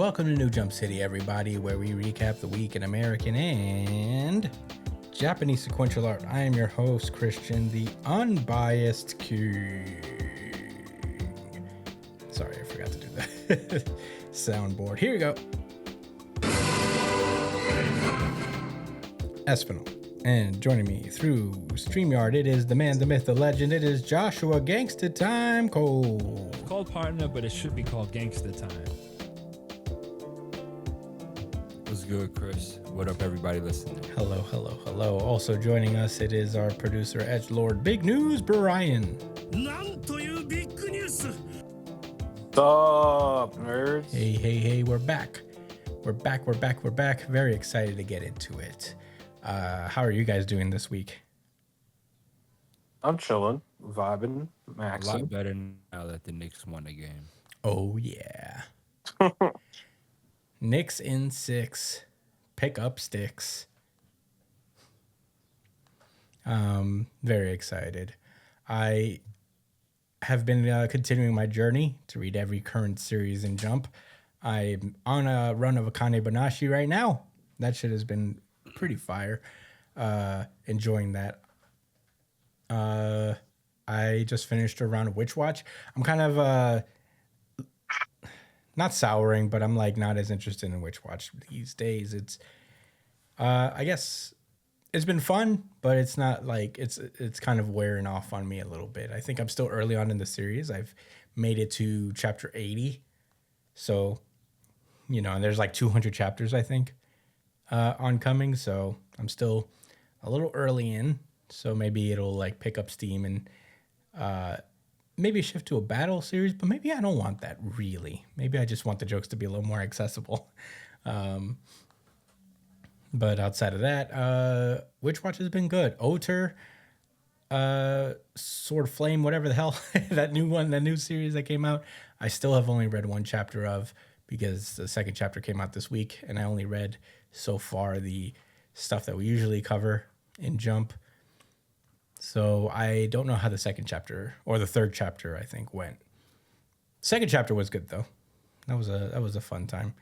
welcome to New Jump City, everybody, where we recap the week in American and Japanese sequential art. I am your host, Christian, the unbiased king. Sorry, I forgot to do that. Soundboard. Here we go. Espinal. And joining me through StreamYard, it is the man, the myth, the legend. It is Joshua Gangsta Time Cole. It's called partner, but it should be called Gangsta Time. What's good, Chris? What up, everybody listening? Hello, hello, hello. Also joining us, it is our producer, Edgelord Big News, Brian. Sup, nerds? Hey, we're back. We're back. Very excited to get into it. How are you guys doing this week? I'm chilling, vibing, A maxing. lot better now that the Knicks won the game. Oh, yeah. Knicks in 6. Pick up sticks. Very excited. I have been continuing my journey to read every current series in Jump. I'm on a run of Akane Banashi right now. That shit has been pretty fire. Enjoying that. I just finished a round of Witch Watch. I'm kind of not souring, but I'm like not as interested in Witch Watch these days. It's I guess it's been fun, but it's not like it's kind of wearing off on me a little bit. I think I'm still early on in the series. I've made it to chapter 80. So, and there's like 200 chapters, I think, oncoming. So I'm still a little early in. So maybe it'll like pick up steam and maybe shift to a battle series, but maybe I don't want that really. Maybe I just want the jokes to be a little more accessible. But outside of that, Witch Watch has been good. Oter, Sword Flame, whatever the hell, that new series that came out, I still have only read one chapter of because the second chapter came out this week, and I only read so far the stuff that we usually cover in Jump. So I don't know how the second chapter or the third chapter I think went. Second chapter was good though. That was a fun time.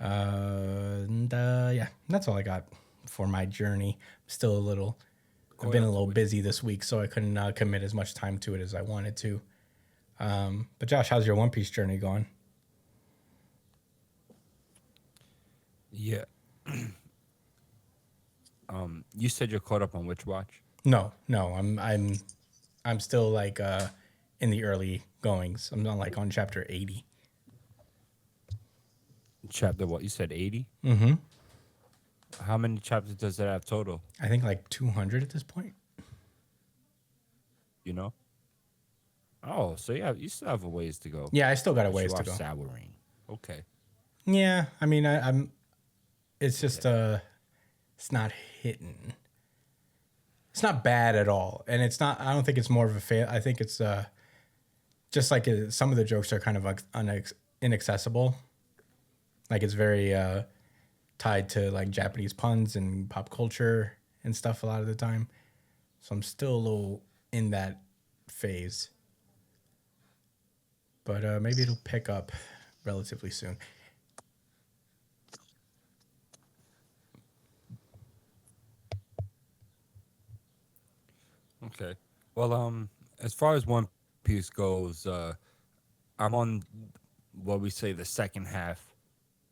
Yeah, that's all I got for my journey. I've been a little busy this week, so I couldn't commit as much time to it as I wanted to. But Josh, how's your One Piece journey going? Yeah. You said you're caught up on Witch Watch? No, I'm still like in the early goings. I'm not like on chapter 80. Chapter what? You said 80? Mm-hmm. How many chapters does that have total? I think like 200 at this point. You know? Oh, so yeah, you still have a ways to go. Yeah, I still got a But ways you to are go. souring. Okay. Yeah, I mean, I'm. It's just it's not hitting. It's not bad at all, and it's not. I don't think it's more of a fail. I think it's just like some of the jokes are kind of like inaccessible. Like it's very tied to like Japanese puns and pop culture and stuff a lot of the time. So I'm still a little in that phase, but maybe it'll pick up relatively soon. Okay. Well, as far as One Piece goes, I'm on what we say the second half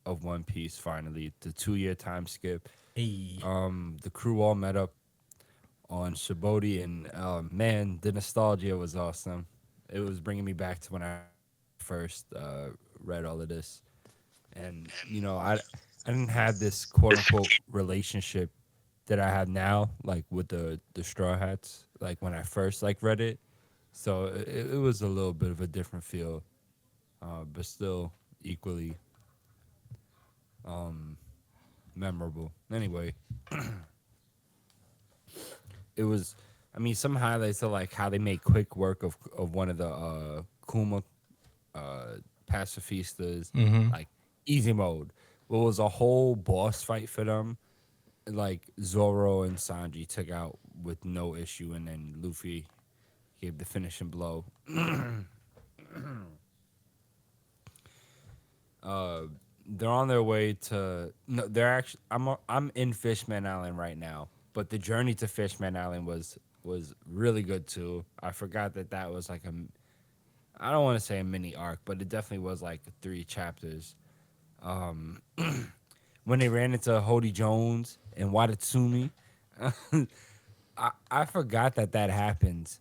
of One Piece finally, the 2-year time skip. Hey. The crew all met up on Shibodi, and man, the nostalgia was awesome. It was bringing me back to when I first read all of this, and I didn't have this quote unquote relationship that I have now, like with the Straw Hats, like when I first like read it. So it was a little bit of a different feel, but still equally memorable. Anyway, it was. I mean, some highlights are like how they made quick work of one of the Kuma pacifistas, like easy mode. What was a whole boss fight for them. Like Zoro and Sanji took out with no issue, and then Luffy gave the finishing blow. they're on their way to. No, they're actually. I'm in Fishman Island right now, but the journey to Fishman Island was really good too. I forgot that was like a. I don't want to say a mini arc, but it definitely was like 3 chapters. Um, when they ran into Hody Jones and Watatsumi, I forgot that happens,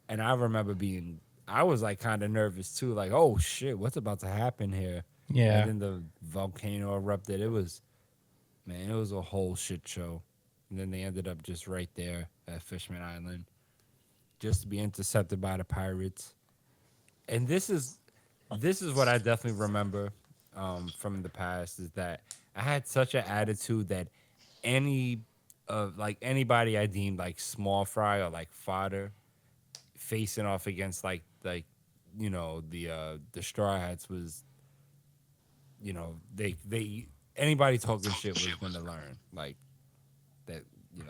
and I remember being. I was like kind of nervous too, like, oh shit, what's about to happen here? And Yeah. then the volcano erupted. It was, man, it was a whole shit show. And then they ended up just right there at Fishman Island, just to be intercepted by the pirates. And this is what I definitely remember from the past is that I had such an attitude that any of like anybody I deemed like small fry or like fodder facing off against like the straw hats was they anybody talking shit was gonna learn like that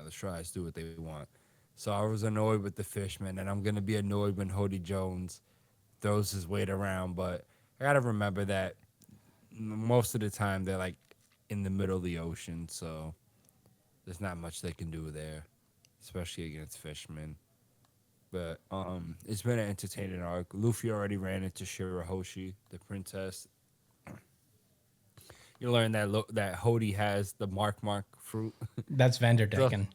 the straw hats do what they want. So I was annoyed with the fishmen, and I'm gonna be annoyed when Hody Jones throws his weight around. But I gotta remember that most of the time they're like in the middle of the ocean, so there's not much they can do there, especially against fishmen. But it's been an entertaining arc. Luffy already ran into Shirahoshi, the princess. You learn that Hody has the mark fruit. That's So Vanderdecken.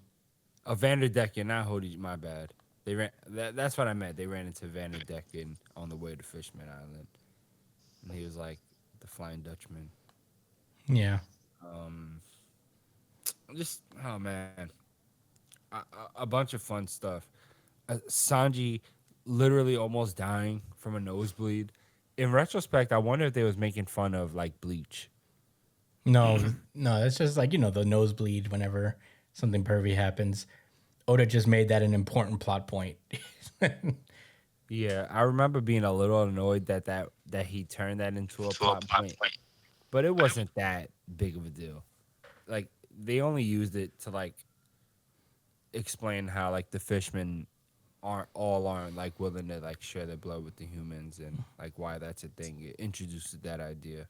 a Vanderdecken, not Hody. My bad. They ran. That's what I meant. They ran into Vanderdecken on the way to Fishman Island, and he was like the Flying Dutchman. Yeah. Um, just oh man, a bunch of fun stuff. Sanji literally almost dying from a nosebleed. In retrospect, I wonder if they was making fun of like Bleach. No, no, it's just like, the nosebleed whenever something pervy happens. Oda just made that an important plot point. Yeah, I remember being a little annoyed that he turned that into a plot point, but it wasn't that big of a deal. Like they only used it to like explain how like the fishmen aren't like willing to like share their blood with the humans and like why that's a thing. It introduces that idea.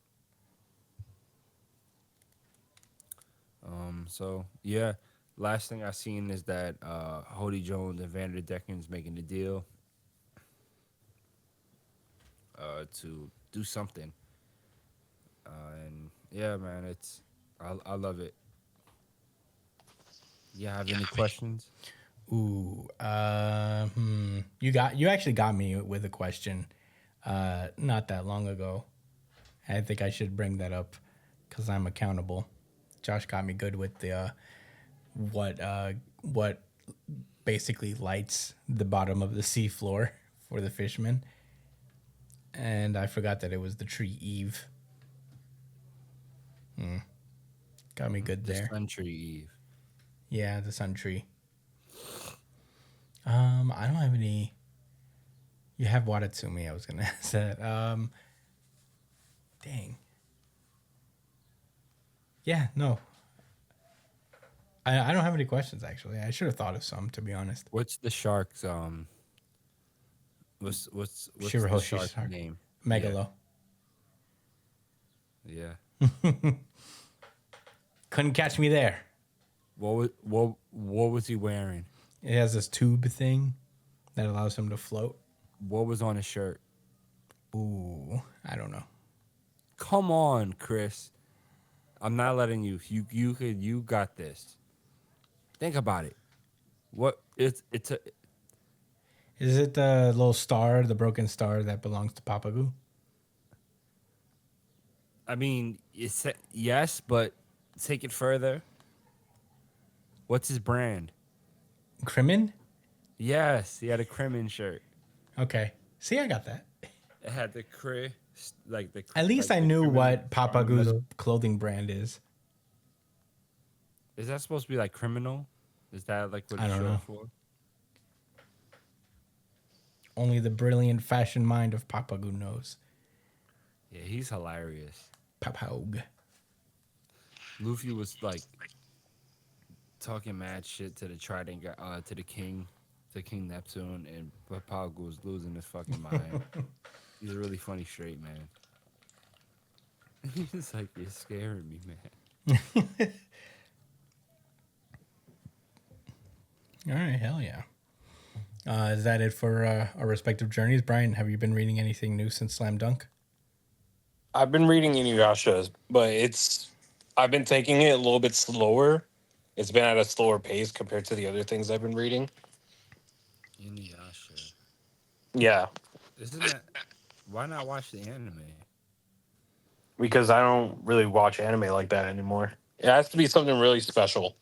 So yeah, last thing I seen is that Hody Jones and Vander Decken's making a deal to do something. And yeah, man, I love it. You have any questions? Ooh, you actually got me with a question, not that long ago. I think I should bring that up because I'm accountable. Josh got me good with the what basically lights the bottom of the seafloor for the fishermen, and I forgot that it was the tree Eve. Got me good The there. Sun Tree Eve. Yeah, the sun tree. I don't have any. You have Watatsumi. I was gonna say that. Dang. Yeah, no. I don't have any questions actually. I should have thought of some to be honest. What's the shark's what's the Shirahoshi shark Shark. name? Yeah. Megalo. Yeah. Couldn't catch me there. What was he wearing? It has this tube thing that allows him to float. What was on his shirt? Ooh, I don't know. Come on, Chris. I'm not letting you. You got this. Think about it. What it's a Is it the little star, the broken star that belongs to Papagu? I mean, it's yes, but take it further. What's his brand? Crimin? Yes, he had a Kremen shirt. Okay. See, I got that. It had the cri like the At least like I the knew Kremen what star in the Papagu's middle. clothing brand is. Is that supposed to be like criminal? Is that like what I it's don't short know. for? Only the brilliant fashion mind of Papagu knows. Yeah, he's hilarious. Papag. Luffy was like talking mad shit to the Trident guy, to the king, to King Neptune, and Papago was losing his fucking mind. He's a really funny straight man. He's like, you're scaring me, man. All right, hell yeah. Is that it for our respective journeys? Brian, have you been reading anything new since Slam Dunk? I've been reading Inuyasha, but I've been taking it a little bit slower. It's been at a slower pace compared to the other things I've been reading. Inuyasha. Yeah, Isn't that. Why not watch the anime? because I don't really watch anime like that anymore. It has to be something really special.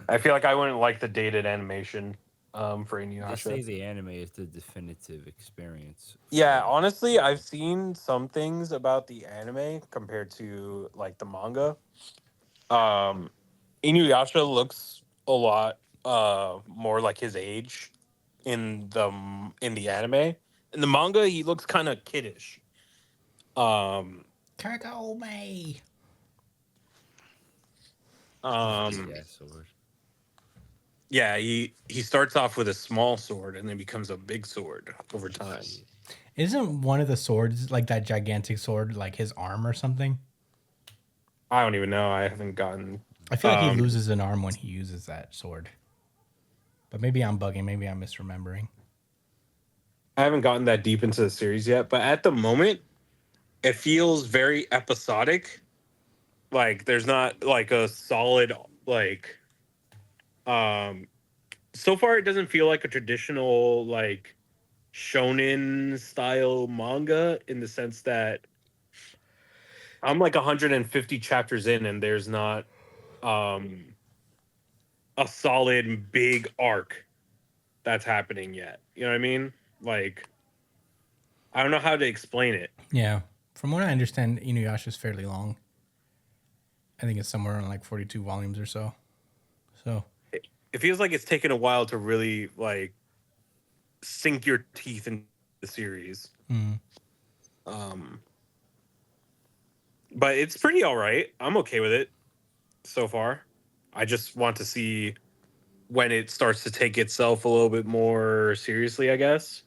I feel like I wouldn't like the dated animation for They say Inuyasha. the anime is the definitive experience Yeah, for. honestly, I've seen some things about the anime compared to like the manga. Um, Inuyasha looks a lot more like his age in the anime. In the manga, he looks kind of kiddish. Um, Kagome. His big um, ass sword. yeah, he starts off with a small sword and then becomes a big sword over time. Shit. Isn't one of the swords like that gigantic sword like his arm or something? I don't even know. I haven't gotten. I feel like he Um, loses an arm when he uses that sword. But maybe I'm bugging. Maybe I'm misremembering. I haven't gotten that deep into the series yet, but at the moment, it feels very episodic. Like there's not like a solid like um so far it doesn't feel like a traditional like shonen style manga in the sense that I'm like 150 chapters in and there's not um a solid big arc that's happening yet. You know what I mean? Like I don't know how to explain it. Yeah. From what I understand, Inuyasha is fairly long. I think it's somewhere around like 42 volumes or so. So, It feels like it's taken a while to really like sink your teeth into the series. mm, Um but it's pretty all right. I'm okay with it so far. I just want to see when it starts to take itself a little bit more seriously, I guess.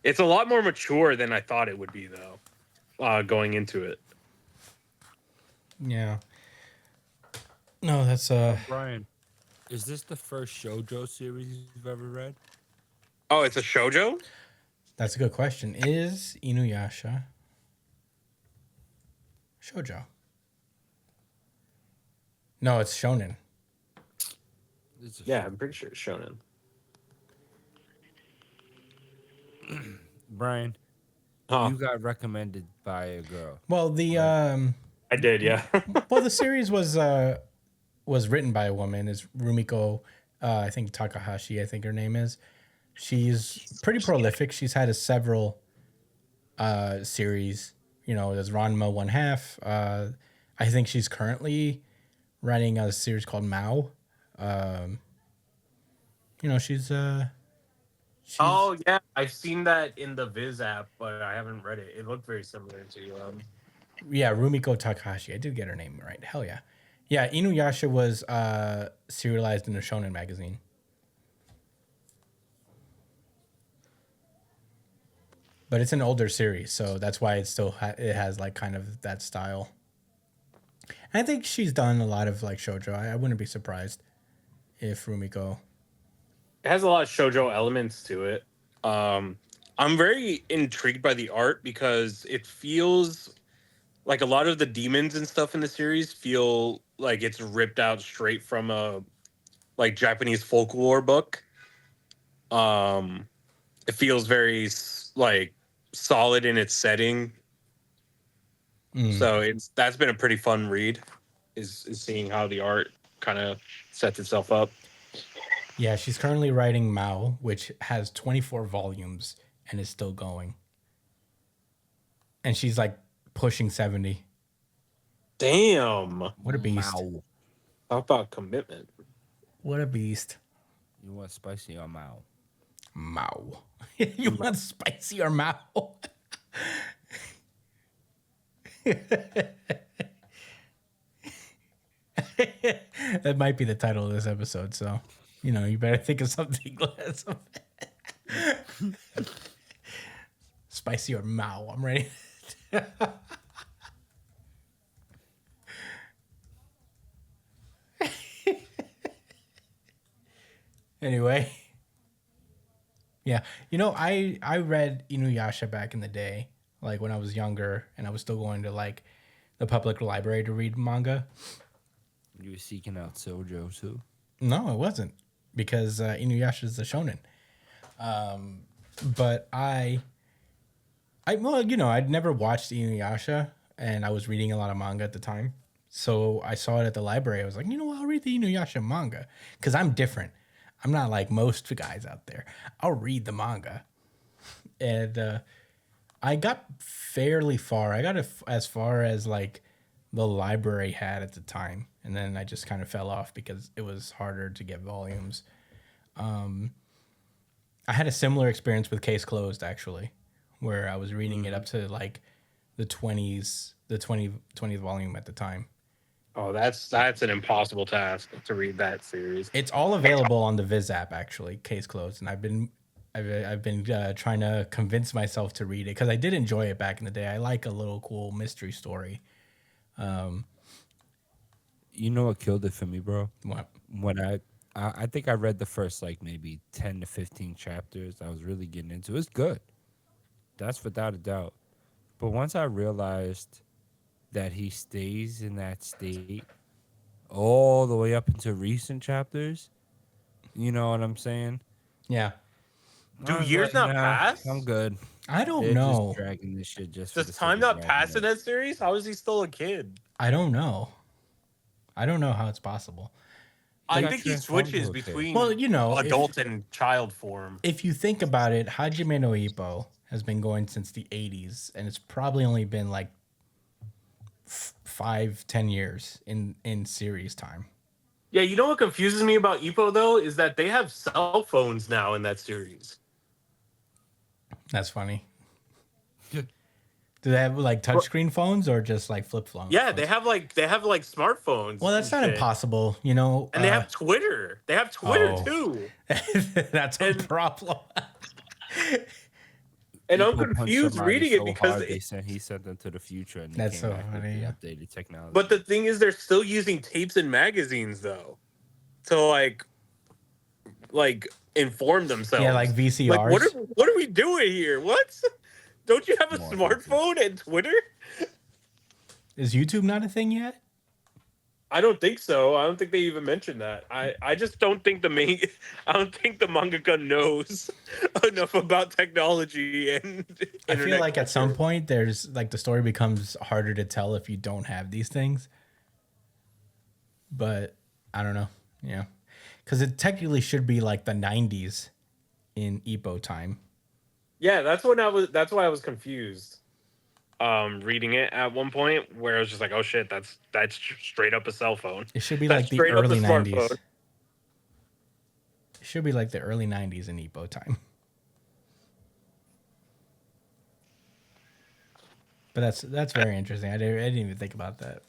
It's a lot more mature than I thought it would be, though, going into it. yeah. No, that's Brian, is this the first JoJo series you've ever read? Oh, it's a shojo? that's a good question. Is Inuyasha shoujo? No, it's shonen. It's a Yeah, I'm pretty sure it's shonen. Brian, Huh. you got recommended by a girl. Well, the Right. I did, yeah. well, the series was written by a woman. Is Rumiko, I think Takahashi, I think her name is. She's pretty prolific. She's had several series. You know, there's Ranma One Half. I think she's currently writing a series called Mao. You know, she's Oh, yeah. I've seen that in the Viz app, but I haven't read it. It looked very similar to. yeah, Rumiko Takahashi. I did get her name right. Hell yeah. Yeah, Inuyasha was serialized in a shonen magazine. But it's an older series, so that's why it still it has like kind of that style. And I think she's done a lot of like shoujo. I wouldn't be surprised if Rumiko. It has a lot of shojo elements to it. I'm very intrigued by the art because it feels like a lot of the demons and stuff in the series feel like it's ripped out straight from a like Japanese folklore book. Um, it feels very like solid in its setting. Mm. So that's been a pretty fun read. Is seeing how the art kind of sets itself up. Yeah, she's currently writing Mao, which has 24 volumes and is still going. And she's like pushing 70. Damn, What a beast. Mao. talk about commitment. What a beast. You want spicy or Mao? Mao. You want spicy or Mao? That might be the title of this episode, so you know, you better think of something less. Spicy or Mao. I'm ready. Anyway, yeah, I read Inuyasha back in the day, like when I was younger, and I was still going to like the public library to read manga. You were seeking out Sojo too. No, it wasn't because Inuyasha is a shonen. But well, I'd never watched Inuyasha, and I was reading a lot of manga at the time. So I saw it at the library. I was like, I'll read the Inuyasha manga because I'm different. I'm not like most guys out there. I'll read the manga, and I got fairly far. I got as far as like the library had at the time, and then I just kind of fell off because it was harder to get volumes. I had a similar experience with Case Closed actually, where I was reading it up to like the 20th volume at the time. Oh, that's an impossible task to read that series. It's all available on the Viz app actually, Case Closed, and I've been trying to convince myself to read it because I did enjoy it back in the day. I like a little cool mystery story. You know what killed it for me, bro? What? When I think I read the first like maybe 10 to 15 chapters. I was really getting into it. It's good. That's without a doubt. But once I realized that he stays in that state all the way up into recent chapters, you know what I'm saying? Yeah. Do I was years like, not nah, pass? I'm good. I don't They're know. just dragging this shit just for Does the sake time of not dragging pass in it. that series? How is he still a kid? I don't know. I don't know how it's possible. I got think he transformed switches to a kid. between Well, adult and child form. if you think about it, Hajime no Ippo has been going since the 80s, and it's probably only been like 5-10 years in series time. Yeah, you know what confuses me about Ippo though is that they have cell phones now in that series. That's funny. Do they have like touchscreen phones or just like flip phones? Yeah, they have like smartphones. Well, that's and not shit. impossible, And they have Twitter. They have Twitter Oh. too. That's a And- problem. And I'm People punch confused somebody reading it so because hard he sent them to the future and they That's came so back funny, yeah. with the updated technology. but the thing is they're still using tapes and magazines though. To like inform themselves. Yeah, like VCRs. Like what are we doing here? What? Don't you have a More smartphone and Twitter? Is YouTube not a thing yet? I don't think so. I don't think they even mentioned that. I just don't think I don't think the mangaka knows enough about technology and I feel internet like at some culture. point there's like the story becomes harder to tell if you don't have these things. But I don't know. Yeah. Because it technically should be like the 90s in Ippo time. Yeah, that's why I was confused. Reading it at one point where I was just like, oh shit, that's straight up a cell phone. It should be That's like the straight up a early 90s. smartphone. It should be like the early 90s in Ippo time. But that's very interesting. I didn't even think about that.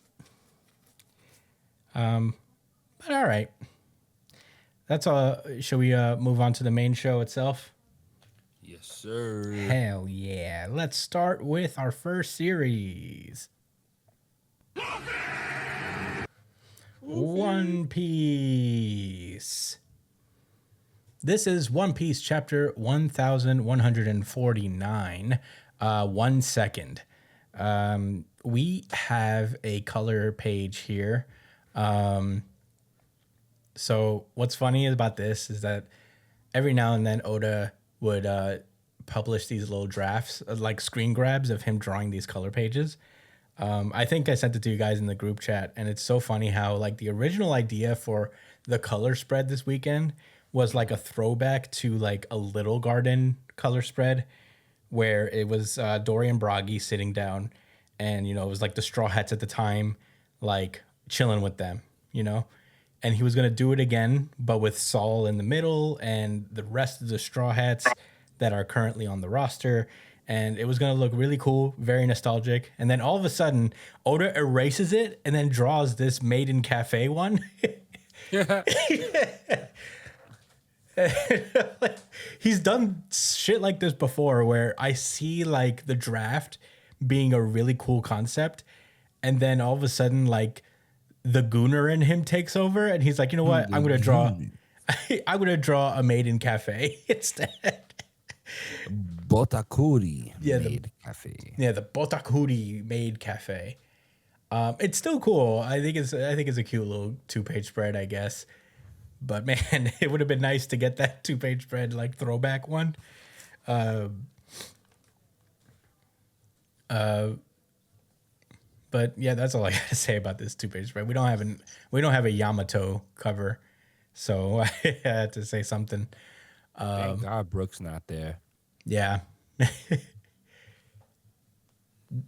But all right. That's all. Shall we move on to the main show itself? Yes, sir. Hell yeah. Let's start with our first series. One Piece. This is One Piece chapter 1149. 1 second. We have a color page here. So what's funny about this is that every now and then Oda would publish these little drafts, like screen grabs of him drawing these color pages. I think I sent it to you guys in the group chat, and it's so funny how like the original idea for the color spread this weekend was like a throwback to like a Little Garden color spread where it was Dorian Bragi sitting down, and it was like the Straw Hats at the time, like chilling with them, and he was gonna do it again, but with Saul in the middle and the rest of the Straw Hats that are currently on the roster. And it was going to look really cool, very nostalgic. And then all of a sudden, Oda erases it and then draws this Maiden Cafe one. He's done shit like this before where I see like the draft being a really cool concept, and then all of a sudden, like the gooner in him takes over, and he's like, you know what? I'm gonna draw. I'm gonna draw a maiden cafe instead. Botakuri Yeah, made cafe. the Botakuri made cafe. It's still cool. I think it's a cute little 2-page spread, I guess. But man, it would have been nice to get that 2-page spread like throwback one. But yeah, that's all I gotta say about this 2-page spread. We don't have a Yamato cover, so I had to say something. Thank God Brooks not there. Yeah.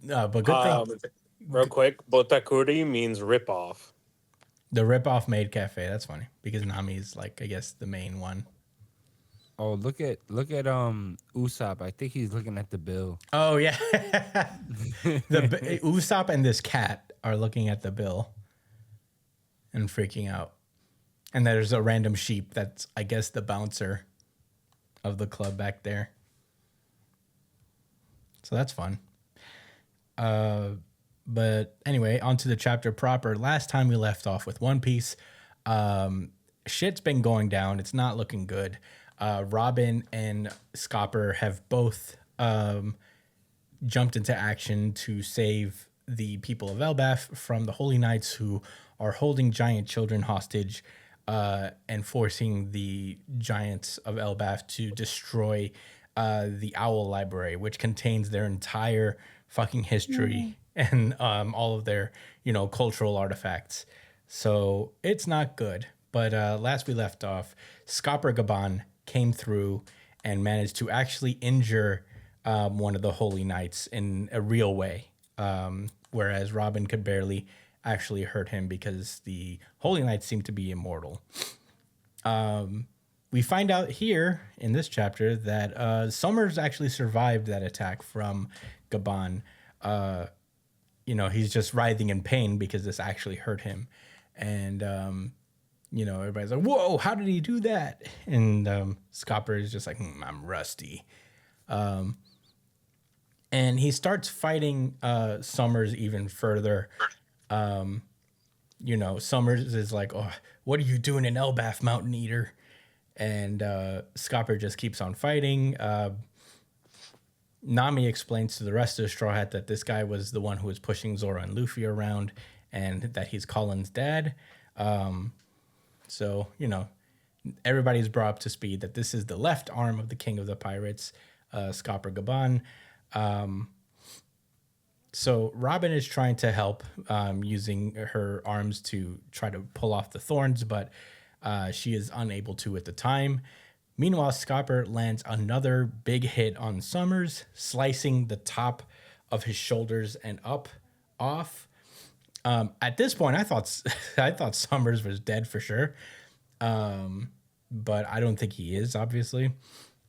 But good thing Real quick, Botakuri means ripoff. the ripoff made cafe. That's funny because Nami's like I guess the main one. Oh, look at Usopp. I think he's looking at the bill. Oh yeah, Usopp and this cat are looking at the bill and freaking out. And there's a random sheep that's I guess the bouncer of the club back there. So that's fun. But anyway, on to the chapter proper. Last time we left off with One Piece. Shit's been going down. It's not looking good. Robin and Scopper have both jumped into action to save the people of Elbaf from the Holy Knights who are holding giant children hostage and forcing the giants of Elbaf to destroy the Owl Library, which contains their entire fucking history and all of their, cultural artifacts. So it's not good. But last we left off, Scopper Gaban came through and managed to actually injure one of the Holy Knights in a real way, whereas Robin could barely actually hurt him because the Holy Knights seem to be immortal. We find out here in this chapter that Summers actually survived that attack from Gaban. He's just writhing in pain because this actually hurt him. And, everybody's like, whoa, how did he do that? And Scopper is just like, I'm rusty. And he starts fighting Summers even further. Summers is like, oh, what are you doing in Elbaf, Mountain Eater? And Scopper just keeps on fighting. Nami explains to the rest of the Straw Hat that this guy was the one who was pushing Zoro and Luffy around and that he's Colin's dad. So, everybody's brought up to speed that this is the left arm of the King of the Pirates, Scopper Gaban. So Robin is trying to help using her arms to try to pull off the thorns, but she is unable to at the time. Meanwhile, Scopper lands another big hit on Summers, slicing the top of his shoulders and off. At this point, I thought Summers was dead for sure, but I don't think he is, obviously.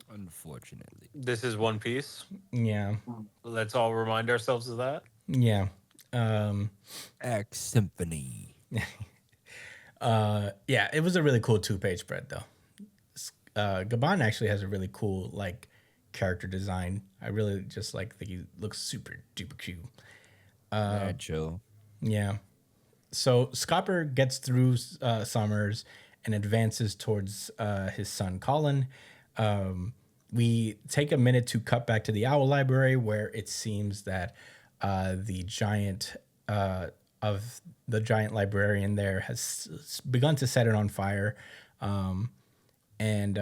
Unfortunately. This is One Piece. Yeah. Let's all remind ourselves of that. Yeah. X Symphony. Yeah, it was a really cool 2-page spread, though. Gaban actually has a really cool, character design. I really just, think he looks super duper cute. Chill. Yeah. So Scopper gets through Summers and advances towards his son, Colin. We take a minute to cut back to the Owl Library, where it seems that the giant librarian there has begun to set it on fire, and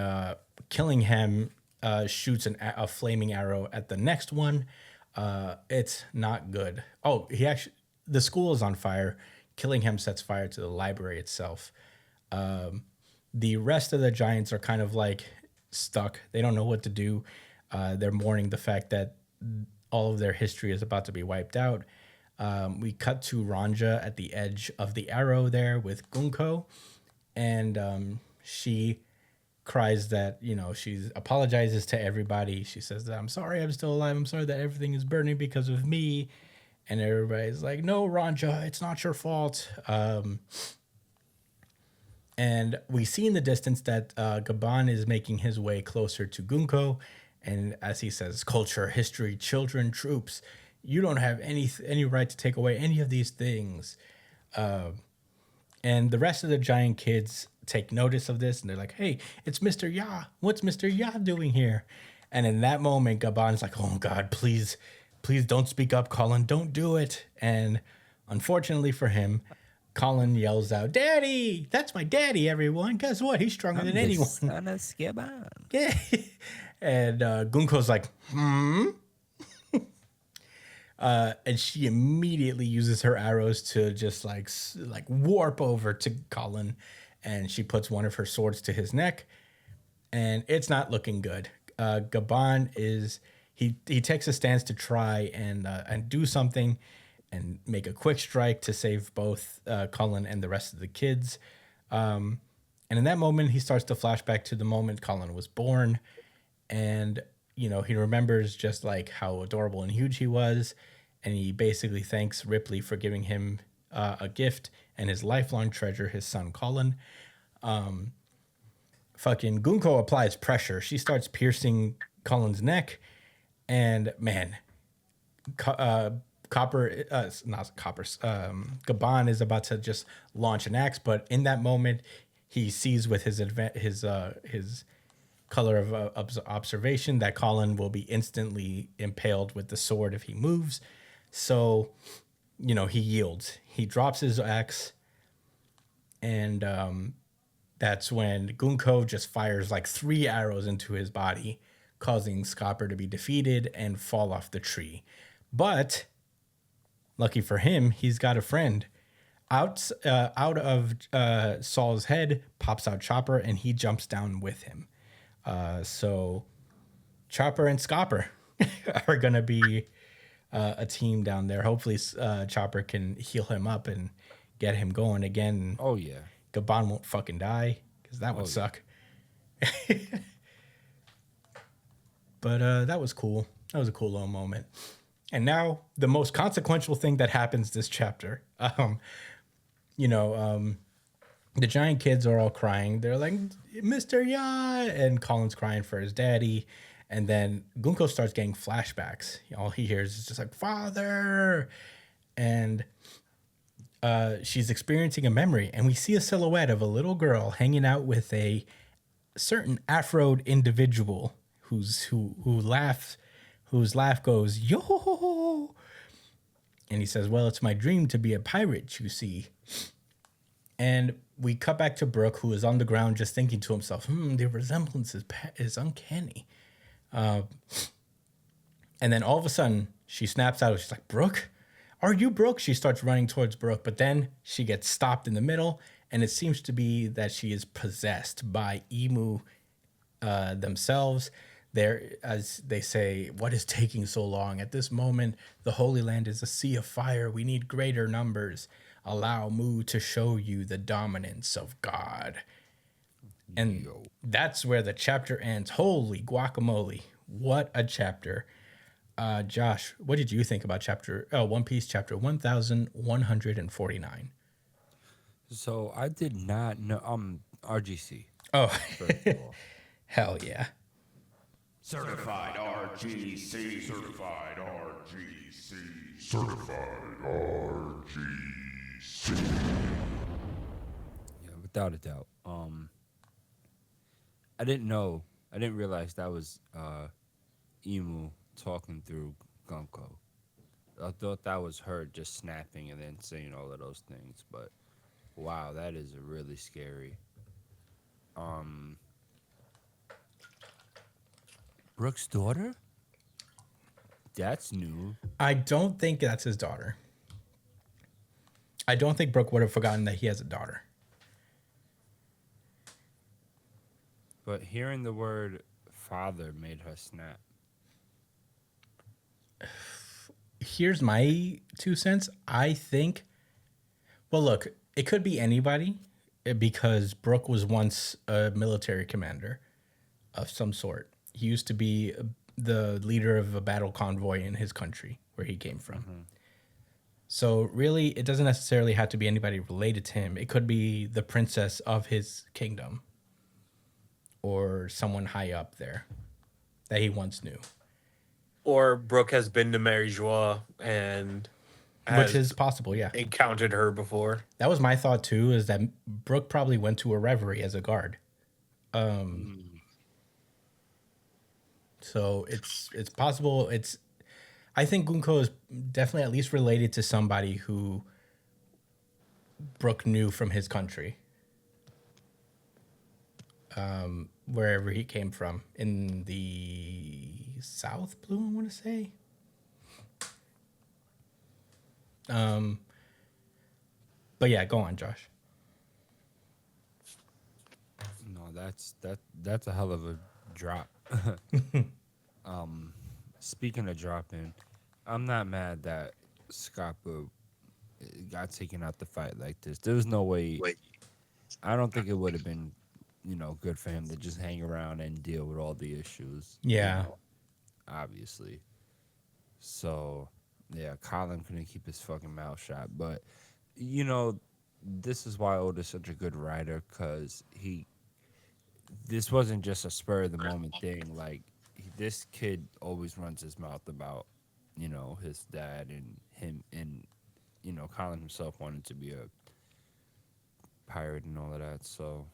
Killingham shoots a flaming arrow at the next one. It's not good. Oh, the school is on fire. Killingham sets fire to the library itself. The rest of the giants are kind of stuck. They don't know what to do. They're mourning the fact that all of their history is about to be wiped out. We cut to Ranja at the edge of the arrow there with Gunko, and she cries that, she apologizes to everybody. She says that, I'm sorry I'm still alive. I'm sorry that everything is burning because of me. And everybody's like, no, Ranja, it's not your fault. And we see in the distance that Gaban is making his way closer to Gunko. And as he says, culture, history, children, troops, You don't have any right to take away any of these things. And the rest of the giant kids take notice of this, and they're like, "Hey, it's Mr. Ya. What's Mr. Ya doing here?" And in that moment, Gabon's like, "Oh God, please, please don't speak up, Colin. Don't do it." And unfortunately for him, Colin yells out, "Daddy! That's my daddy, everyone. Guess what? He's stronger than anyone." Son of Skiban. Yeah. And Gunko's like, "Hmm?" And she immediately uses her arrows to just like warp over to Colin, and she puts one of her swords to his neck, and it's not looking good. Gabon is he takes a stance to try and do something and make a quick strike to save both Colin and the rest of the kids. And in that moment, he starts to flash back to the moment Colin was born, and he remembers just like how adorable and huge he was, and he basically thanks Ripley for giving him a gift and his lifelong treasure, his son Colin. Fucking Gunko applies pressure. She starts piercing Colin's neck, and man, Gabon is about to just launch an axe, but in that moment, he sees with his color of observation that Colin will be instantly impaled with the sword if he moves. So, he yields. He drops his axe, and that's when Gunko just fires like 3 arrows into his body, causing Scopper to be defeated and fall off the tree. But lucky for him, he's got a friend. Out of Saul's head pops out Chopper, and he jumps down with him. So Chopper and Scopper are going to be a team down there. Hopefully Chopper can heal him up and get him going again. Oh, yeah. Gabon won't fucking die, because that would suck. But that was cool. That was a cool little moment. And now the most consequential thing that happens this chapter. The giant kids are all crying. They're like, "Mr. Ya!" And Colin's crying for his daddy. And then Gunko starts getting flashbacks. All he hears is just like, "Father!" And she's experiencing a memory. And we see a silhouette of a little girl hanging out with a certain afroed individual whose laugh goes, "Yo!" And he says, "Well, it's my dream to be a pirate, you see." And we cut back to Brooke, who is on the ground just thinking to himself, the resemblance is uncanny. And then all of a sudden, she snaps out. She's like, "Brooke? Are you Brooke?" She starts running towards Brooke, but then she gets stopped in the middle, and it seems to be that she is possessed by Emu themselves. There, as they say, "What is taking so long? At this moment, the Holy Land is a sea of fire. We need greater numbers. Allow Mu to show you the dominance of God." And that's where the chapter ends. Holy guacamole. What a chapter. Josh, what did you think about One Piece chapter 1149? So I did not know. RGC. Oh, First of all. hell yeah. Certified RGC. Certified RGC. Certified RGC. Yeah, without a doubt. I didn't know. I didn't realize that was Emu talking through Gunko. I thought that was her just snapping and then saying all of those things. But wow, that is really scary. Brooke's daughter? That's new. I don't think that's his daughter. I don't think Brooke would have forgotten that he has a daughter. But hearing the word father made her snap. Here's my 2 cents. I think, well, look, it could be anybody because Brooke was once a military commander of some sort. He used to be the leader of a battle convoy in his country where he came from. Mm-hmm. So really, it doesn't necessarily have to be anybody related to him. It could be the princess of his kingdom or someone high up there that he once knew. Or Brooke has been to Mary Joie and which has is possible. Yeah, encountered her before. that was my thought too. Is that Brooke probably went to a reverie as a guard. Mm. So it's possible. It's I think Gunko is definitely at least related to somebody who Brooke knew from his country, wherever he came from in the South Blue. I want to say. But yeah, go on, Josh. No, that's a hell of a drop. Speaking of dropping, I'm not mad that Scapa got taken out the fight like this. There was no way. I don't think it would have been, good for him to just hang around and deal with all the issues. Yeah. Obviously. So, yeah, Colin couldn't keep his fucking mouth shut. But, you know, this is why Oda's such a good writer, because this wasn't just a spur of the moment thing. Like, this kid always runs his mouth about, his dad and him, and, Colin himself wanted to be a pirate and all of that. So,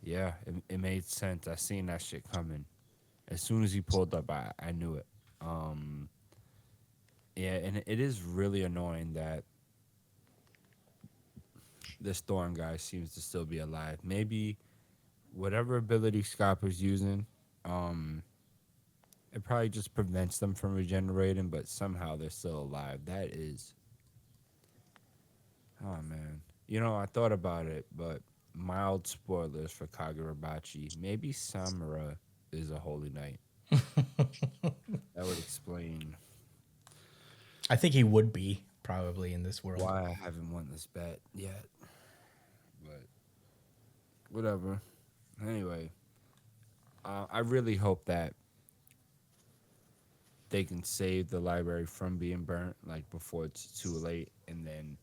yeah, it made sense. I seen that shit coming. As soon as he pulled up, I knew it. Um, yeah, and it is really annoying that this Thorn guy seems to still be alive. Maybe whatever ability Scopper's using, um, it probably just prevents them from regenerating, but somehow they're still alive. That is, oh man. I thought about it, but mild spoilers for Kagurabachi. Maybe Samura is a holy knight. That would explain I think he would be probably in this world. why I haven't won this bet yet. But whatever. Anyway, I really hope that they can save the library from being burnt, like before it's too late, and then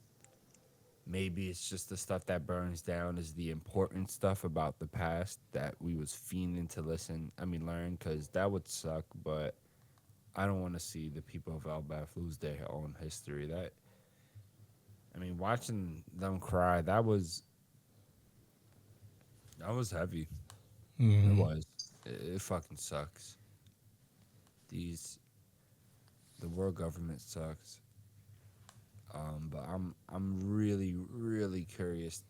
maybe it's just the stuff that burns down is the important stuff about the past that we was fiending to learn, because that would suck. But I don't want to see the people of Elbaf lose their own history. Watching them cry, that was heavy. It was. It fucking sucks. The world government sucks. But I'm really really curious,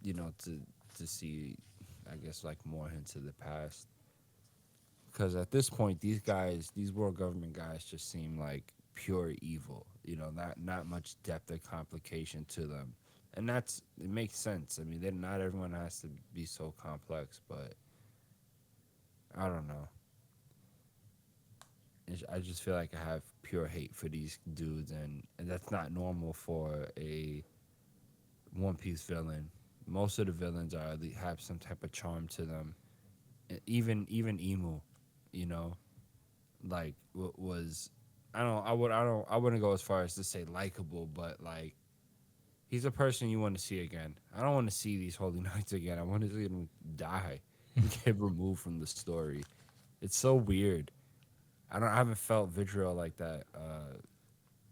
to see, I guess, like more hints of the past. Because at this point, these world government guys, just seem like pure evil. Not much depth or complication to them, and it makes sense. Not everyone has to be so complex, but I don't know. I just feel like I have pure hate for these dudes, and that's not normal for a One Piece villain. Most of the villains have some type of charm to them. Even Emu, you know, like was I wouldn't go as far as to say likable, but like he's a person you want to see again. I don't want to see these Holy Knights again. I want to see them die and get removed from the story. It's so weird. I haven't felt vitriol like that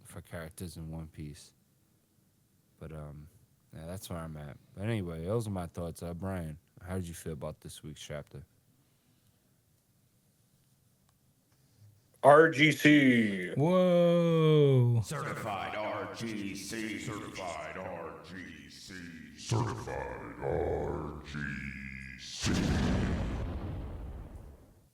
for characters in One Piece. But yeah, that's where I'm at. But anyway, those are my thoughts. Brian, how did you feel about this week's chapter? RGC. Whoa. Certified RGC. Certified RGC. Certified RGC.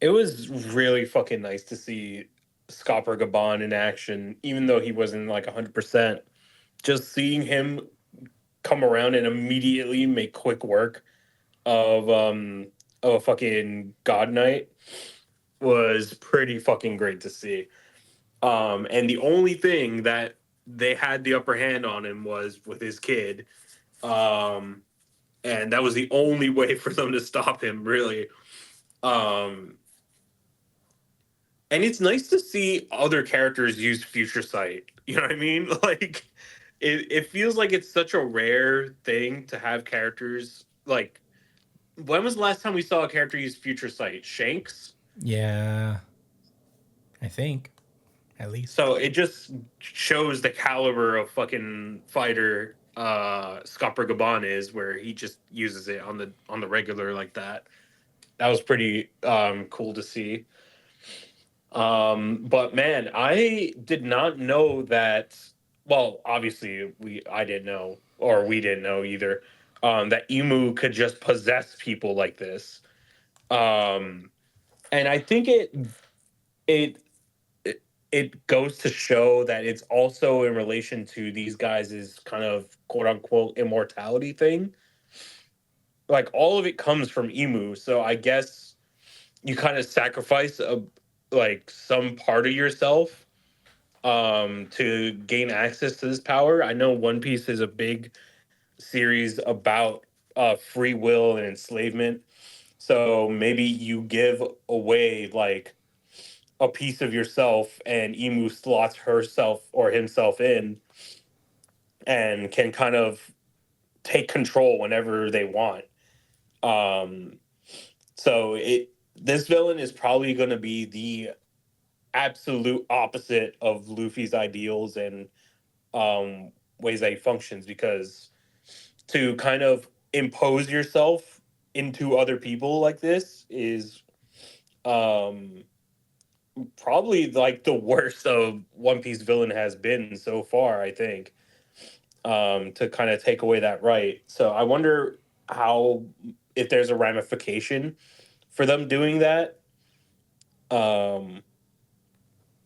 It was really fucking nice to see Scopper Gabon in action, even though he wasn't like 100%. Just seeing him come around and immediately make quick work of a fucking God Knight was pretty fucking great to see. And the only thing that they had the upper hand on him was with his kid. Um, and that was the only way for them to stop him, really. Um, and it's nice to see other characters use future sight. You know what I mean? Like, it feels like it's such a rare thing to have characters like. When was the last time we saw a character use future sight? Shanks. Yeah, I think at least. So it just shows the caliber of fucking fighter Scopper Gaban is, where he just uses it on the regular like that. That was pretty cool to see. But man, I did not know that. Well, obviously I didn't know, or we didn't know either, that Emu could just possess people like this. Um, and I think it it it goes to show that it's also in relation to these guys' kind of quote unquote immortality thing. Like all of it comes from Emu, so I guess you kind of sacrifice like some part of yourself to gain access to this power. I know One Piece is a big series about free will and enslavement. So maybe you give away like a piece of yourself and Emu slots herself or himself in and can kind of take control whenever they want. Um, so it this villain is probably going to be the absolute opposite of Luffy's ideals and ways that he functions, because to kind of impose yourself into other people like this is um, probably like the worst of One Piece villain has been so far, I think, to kind of take away that right. So I wonder how, if there's a ramification for them doing that. Um,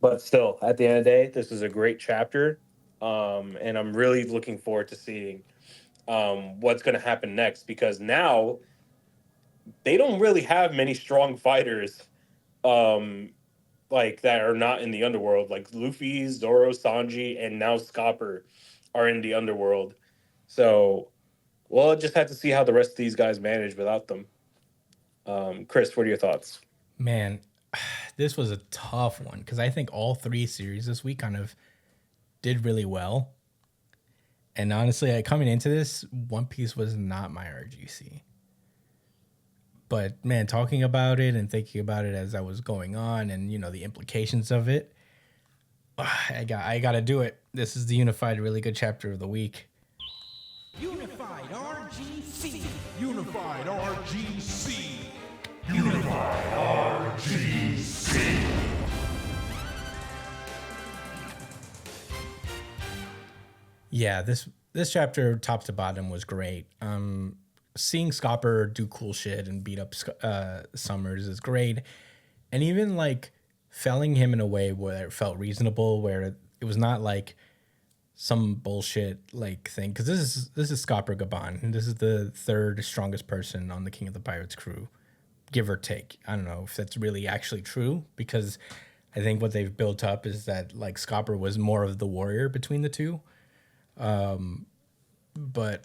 but still, at the end of the day, this is a great chapter. And I'm really looking forward to seeing what's going to happen next, because now they don't really have many strong fighters um, like that are not in the underworld. Like Luffy, Zoro, Sanji, and now Scopper are in the underworld. So we'll just have to see how the rest of these guys manage without them. Chris, what are your thoughts? Man, this was a tough one because I think all three series this week kind of did really well. And honestly, coming into this, One Piece was not my RGC. But man, talking about it and thinking about it as I was going on, and the implications of it, I gotta do it. This is the unified, really good chapter of the week. Unified RGC. Unified RGC. Unified RGC. Yeah, this chapter, top to bottom, was great. Seeing Scopper do cool shit and beat up Summers is great, and even like felling him in a way where it felt reasonable, where it was not like some bullshit like thing. Because this is Scopper Gaban, and this is the third strongest person on the King of the Pirates crew, give or take. I don't know if that's really actually true, because I think what they've built up is that like Scopper was more of the warrior between the two. But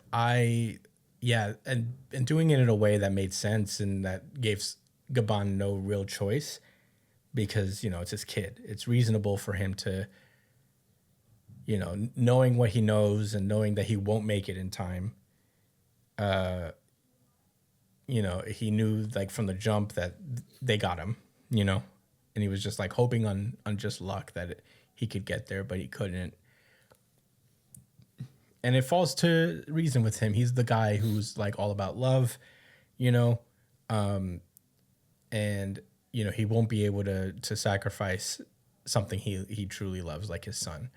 yeah, and doing it in a way that made sense and that gave Gaban no real choice, because it's his kid. It's reasonable for him to, knowing what he knows and knowing that he won't make it in time. He knew like from the jump that they got him. And he was just like hoping on just luck that he could get there, but he couldn't. And it falls to reason with him. He's the guy who's like all about love, you know, and he won't be able to sacrifice something he truly loves, like his son.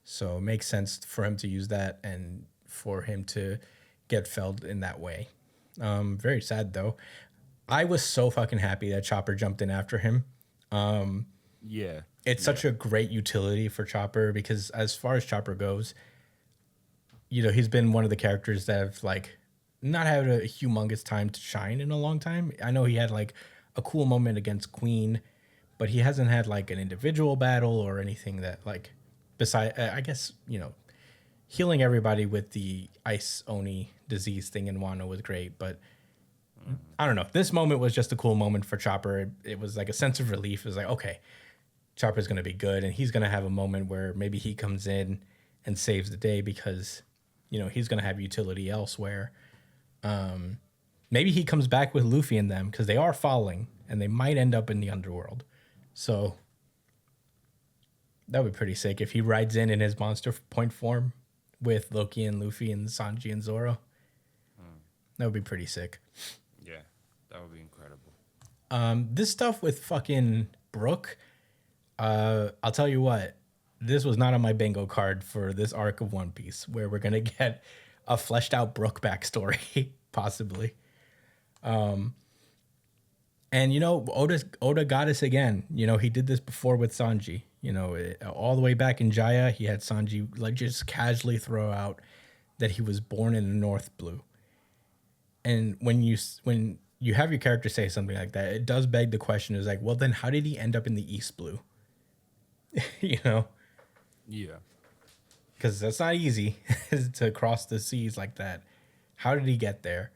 So it makes sense for him to use that and for him to get felled in that way. Very sad though. I was so fucking happy that Chopper jumped in after him. Yeah. It's such a great utility for Chopper, because as far as Chopper goes, he's been one of the characters that have like not had a humongous time to shine in a long time. I know he had like a cool moment against Queen, but he hasn't had like an individual battle or anything that like beside I guess, healing everybody with the ice oni disease thing in Wano was great, but I don't know. This moment was just a cool moment for Chopper. It was like a sense of relief. It was like, okay, Chopper's going to be good, and he's going to have a moment where maybe he comes in and saves the day, because he's going to have utility elsewhere. Maybe he comes back with Luffy and them, because they are falling. and they might end up in the underworld. So that would be pretty sick if he rides in his monster point form with Loki and Luffy and Sanji and Zoro. That would be pretty sick. Yeah, that would be incredible. This stuff with fucking Brook, I'll tell you what, this was not on my bingo card for this arc of One Piece, where we're gonna get a fleshed out Brook backstory, possibly. And you know, Oda got us again. You know, he did this before with Sanji. You know, all the way back in Jaya, he had Sanji like just casually throw out that he was born in the North Blue. And when you have your character say something like that, it does beg the question: is like, well, then how did he end up in the East Blue? You know, Yeah. because that's not easy to cross the seas like that. How did he get there?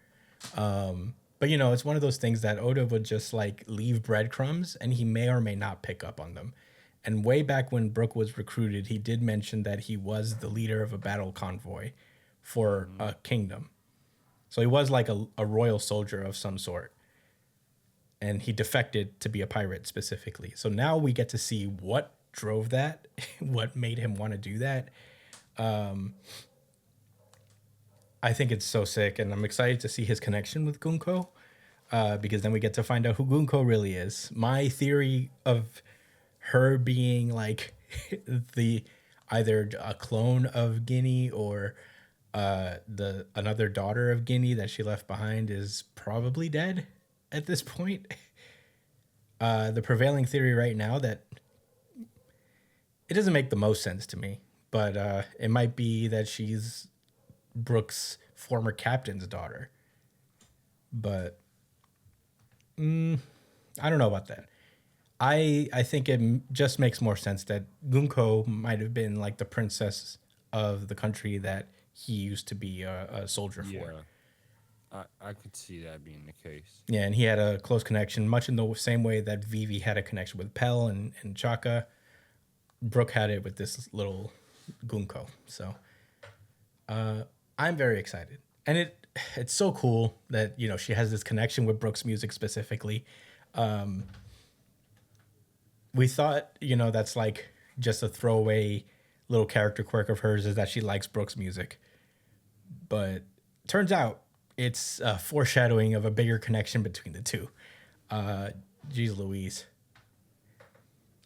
But you know, it's one of those things that Oda would just like leave breadcrumbs, and he may or may not pick up on them. And way back when Brook was recruited, he did mention that he was the leader of a battle convoy for a kingdom. So he was like a royal soldier of some sort. And he defected to be a pirate specifically. So now we get to see what drove that, what made him want to do that. I think it's so sick, and I'm excited to see his connection with Gunko, because then we get to find out who Gunko really is. My theory of her being like the either a clone of Guinea or the another daughter of Guinea that she left behind is probably dead at this point. The prevailing theory right now that it doesn't make the most sense to me, but it might be that she's Brook's former captain's daughter. But I don't know about that. I think it just makes more sense that Gunko might have been like the princess of the country that he used to be a soldier for. Yeah. I could see that being the case. Yeah, and he had a close connection, much in the same way that Vivi had a connection with Pell and Chaka. Brook had it with this little Gunko. So I'm very excited. And it's so cool that, you know, she has this connection with Brook's music specifically. We thought, you know, that's like just a throwaway little character quirk of hers is that she likes Brook's music. But turns out it's a foreshadowing of a bigger connection between the two. Geez Louise.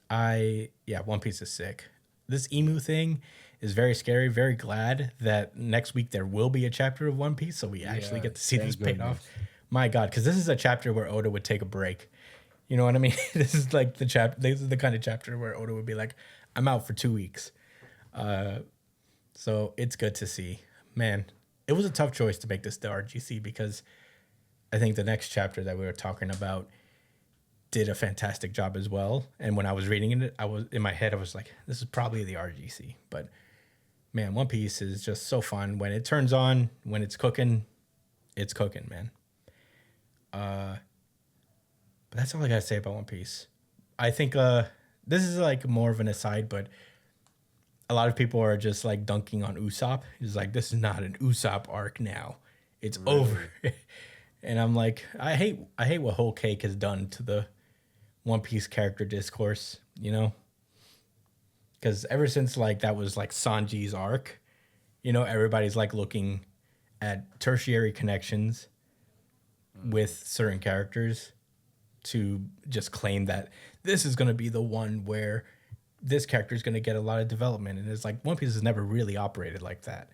One Piece is sick. This emu thing is very scary. Very glad that next week there will be a chapter of One Piece, so we actually get to see this paid off. My God, because this is a chapter where Oda would take a break. You know what I mean? This is like the chapter. This is the kind of chapter where Oda would be like, "I'm out for 2 weeks." So it's good to see. Man, it was a tough choice to make this the RGC because I think the next chapter that we were talking about did a fantastic job as well. And when I was reading it, I was in my head, I was like, "This is probably the RGC." But man, One Piece is just so fun when it turns on. When it's cooking, man. But that's all I gotta say about One Piece. I think this is like more of an aside, but a lot of people are just like dunking on Usopp. He's like, this is not an Usopp arc now. It's over. And I'm like, I hate what Whole Cake has done to the One Piece character discourse, you know? Because ever since like that was like Sanji's arc, you know, everybody's like looking at tertiary connections with certain characters to just claim that this is going to be the one where this character is going to get a lot of development. And it's like One Piece has never really operated like that.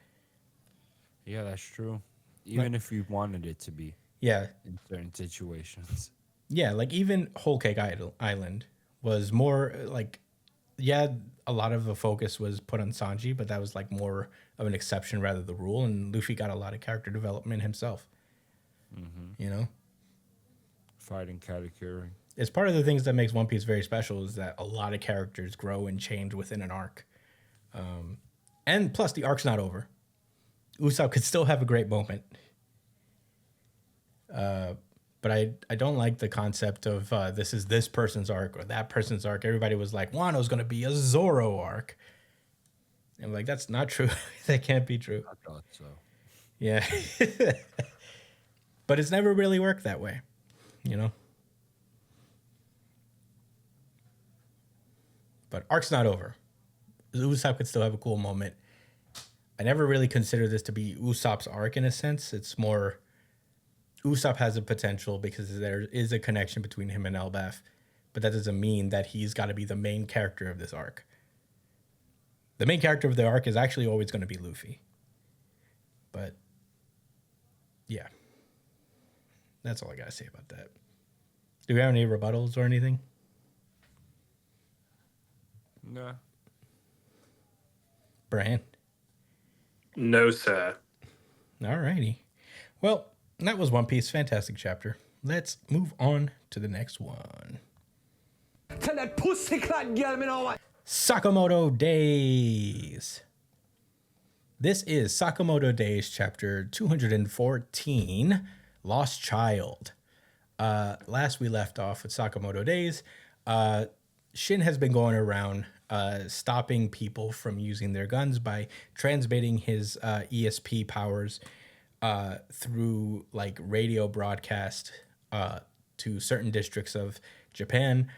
Yeah, that's true. Even if you wanted it to be. Yeah. In certain situations. Yeah, like even Whole Cake Island was more like, yeah, a lot of the focus was put on Sanji, but that was like more of an exception rather than the rule. And Luffy got a lot of character development himself. You know? Fighting Katakuri. It's part of the things that makes One Piece very special is that a lot of characters grow and change within an arc. And plus, the arc's not over. Usopp could still have a great moment. But I don't like the concept of this is this person's arc or that person's arc. Everybody was like, Wano's going to be a Zoro arc. And I'm like, that's not true. That can't be true. I thought so. Yeah. But it's never really worked that way, you know? But arc's not over. Usopp could still have a cool moment. I never really consider this to be Usopp's arc in a sense. It's more Usopp has a potential because there is a connection between him and Elbaf, but that doesn't mean that he's got to be the main character of this arc. The main character of the arc is actually always going to be Luffy. But yeah, that's all I got to say about that. Do we have any rebuttals or anything? No. Brian? No, sir. Alrighty. Well, that was One Piece. Fantastic chapter. Let's move on to the next one. Tell that pussy clot girl me know what. Sakamoto Days. This is Sakamoto Days, chapter 214, Lost Child. Last we left off with Sakamoto Days. Shin has been going around stopping people from using their guns by transmitting his ESP powers through like radio broadcast to certain districts of Japan.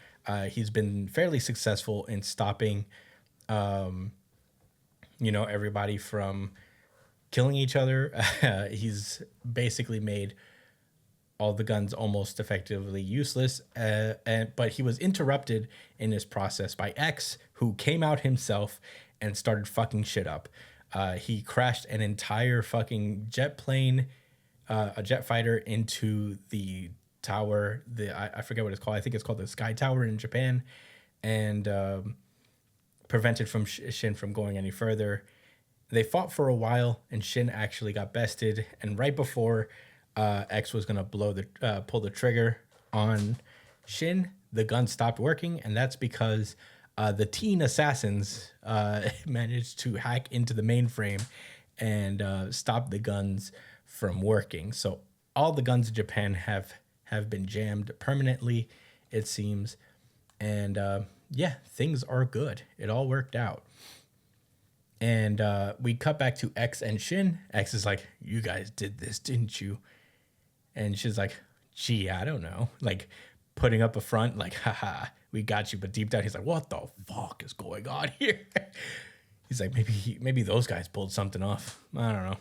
He's been fairly successful in stopping, everybody from killing each other. He's basically made all the guns almost effectively useless. But he was interrupted in his process by X, who came out himself and started fucking shit up. He crashed an entire fucking jet plane, a jet fighter into the tower. I forget what it's called. I think it's called the Sky Tower in Japan, and prevented from Shin from going any further. They fought for a while, and Shin actually got bested. And right before X was gonna pull the trigger on Shin, the gun stopped working, and that's because the teen assassins managed to hack into the mainframe and stop the guns from working. So all the guns in Japan have been jammed permanently, it seems, and things are good. It all worked out. And we cut back to X and Shin. X is like, "You guys did this, didn't you?" And she's like, "Gee, I don't know." Like putting up a front, like, "Haha, we got you." But deep down, he's like, "What the fuck is going on here?" He's like, maybe those guys pulled something off. I don't know.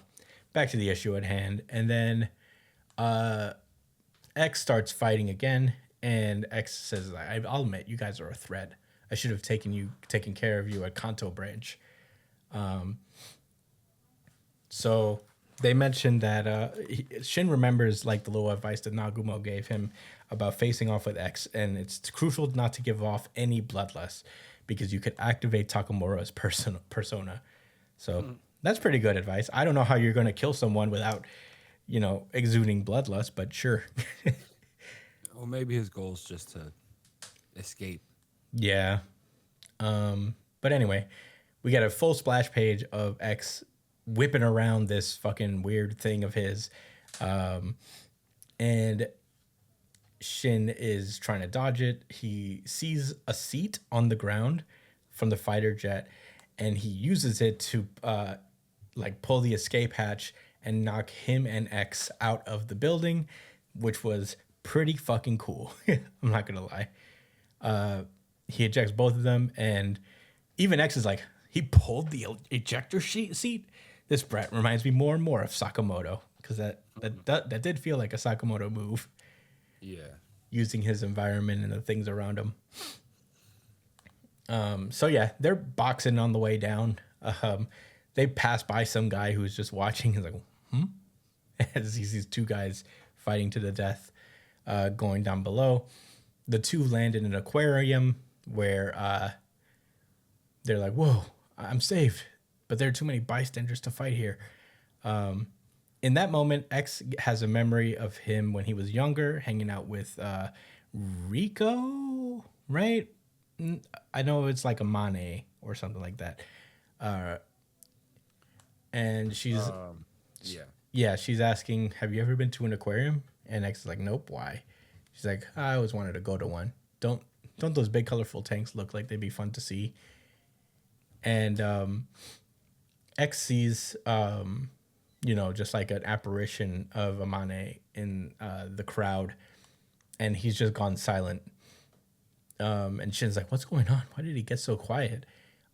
Back to the issue at hand. And then X starts fighting again. And X says, "I'll admit, you guys are a threat. I should have taken care of you at Kanto Branch." So they mentioned that Shin remembers like the little advice that Nagumo gave him about facing off with X, and it's crucial not to give off any bloodlust because you could activate Takamura's persona. So that's pretty good advice. I don't know how you're going to kill someone without, exuding bloodlust, but sure. Or maybe his goal is just to escape. Yeah. But anyway, we got a full splash page of X whipping around this fucking weird thing of his. And Shin is trying to dodge it. He sees a seat on the ground from the fighter jet, and he uses it to pull the escape hatch and knock him and X out of the building, which was pretty fucking cool. I'm not gonna lie. He ejects both of them, and even X is like, he pulled the ejector seat. This Brett reminds me more and more of Sakamoto, because that did feel like a Sakamoto move. Yeah. Using his environment and the things around him. So yeah, they're boxing on the way down. They pass by some guy who's just watching. He's like, as he sees two guys fighting to the death, going down below. The two land in an aquarium where they're like, "Whoa, I'm safe," but there are too many bystanders to fight here. In that moment, X has a memory of him when he was younger, hanging out with Rico, right? I know it's like a Mane or something like that. And she's she's asking, "Have you ever been to an aquarium?" And X is like, "Nope, why?" She's like, "I always wanted to go to one. Don't those big colorful tanks look like they'd be fun to see?" And X sees just like an apparition of Amane in the crowd, and he's just gone silent. And Shin's like, "What's going on? Why did he get so quiet?"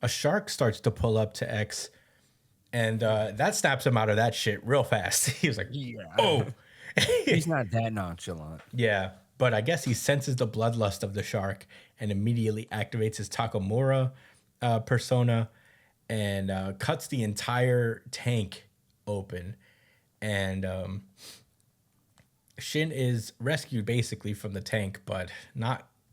A shark starts to pull up to X, and that snaps him out of that shit real fast. He was like, Yeah. "Oh." He's not that nonchalant. Yeah, but I guess he senses the bloodlust of the shark and immediately activates his Takamura persona and cuts the entire tank open. And Shin is rescued basically from the tank, but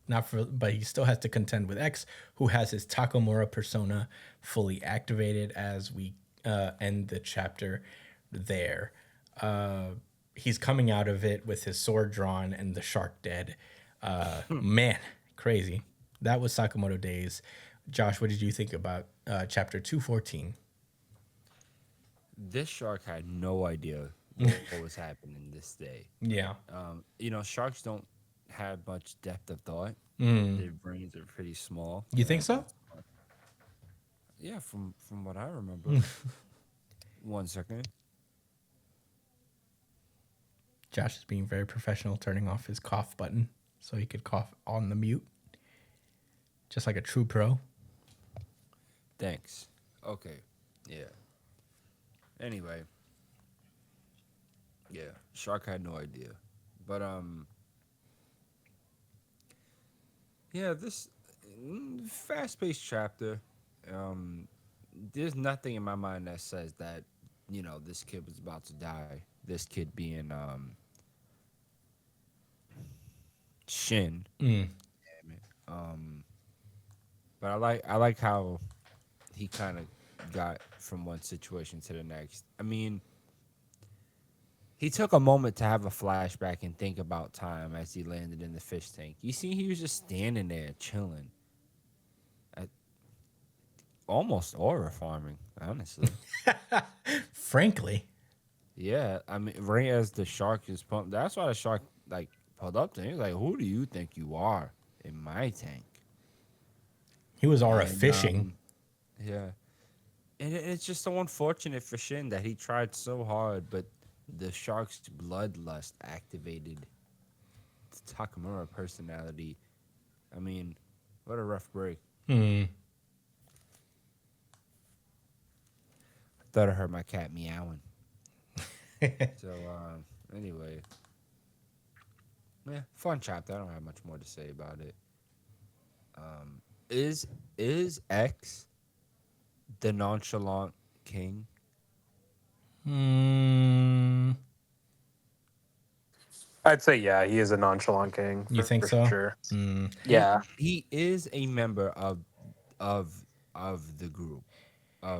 but he still has to contend with X, who has his Takamura persona fully activated as we end the chapter there. He's coming out of it with his sword drawn and the shark dead. Man, crazy. That was Sakamoto Days. Josh, what did you think about chapter 214? This shark had no idea what was happening this day. Yeah. Sharks don't have much depth of thought. Their brains are pretty small. You think so? Yeah, from what I remember. 1 second. Josh is being very professional, turning off his cough button so he could cough on the mute. Just like a true pro. Thanks. Okay. Yeah. Anyway. Yeah, shark had no idea. But yeah, this fast-paced chapter, there's nothing in my mind that says that, this kid was about to die. This kid being Shin. Damn it. But I like how he kind of got from one situation to the next. I mean, he took a moment to have a flashback and think about time as he landed in the fish tank. You see, he was just standing there chilling. Almost aura farming, honestly. Frankly. Yeah, I mean, right as the shark is pumped, that's why the shark pulled up to him. He's like, "Who do you think you are in my tank?" He was aura And, fishing. Yeah, and it's just so unfortunate for Shin that he tried so hard, but the shark's bloodlust activated the Takamura personality. I mean, what a rough break. Thought I heard my cat meowing. So, anyway. Yeah, fun chapter. I don't have much more to say about it. Is X the nonchalant king? I'd say yeah, he is a nonchalant king. You think for so? Sure. Yeah. He is a member of the group.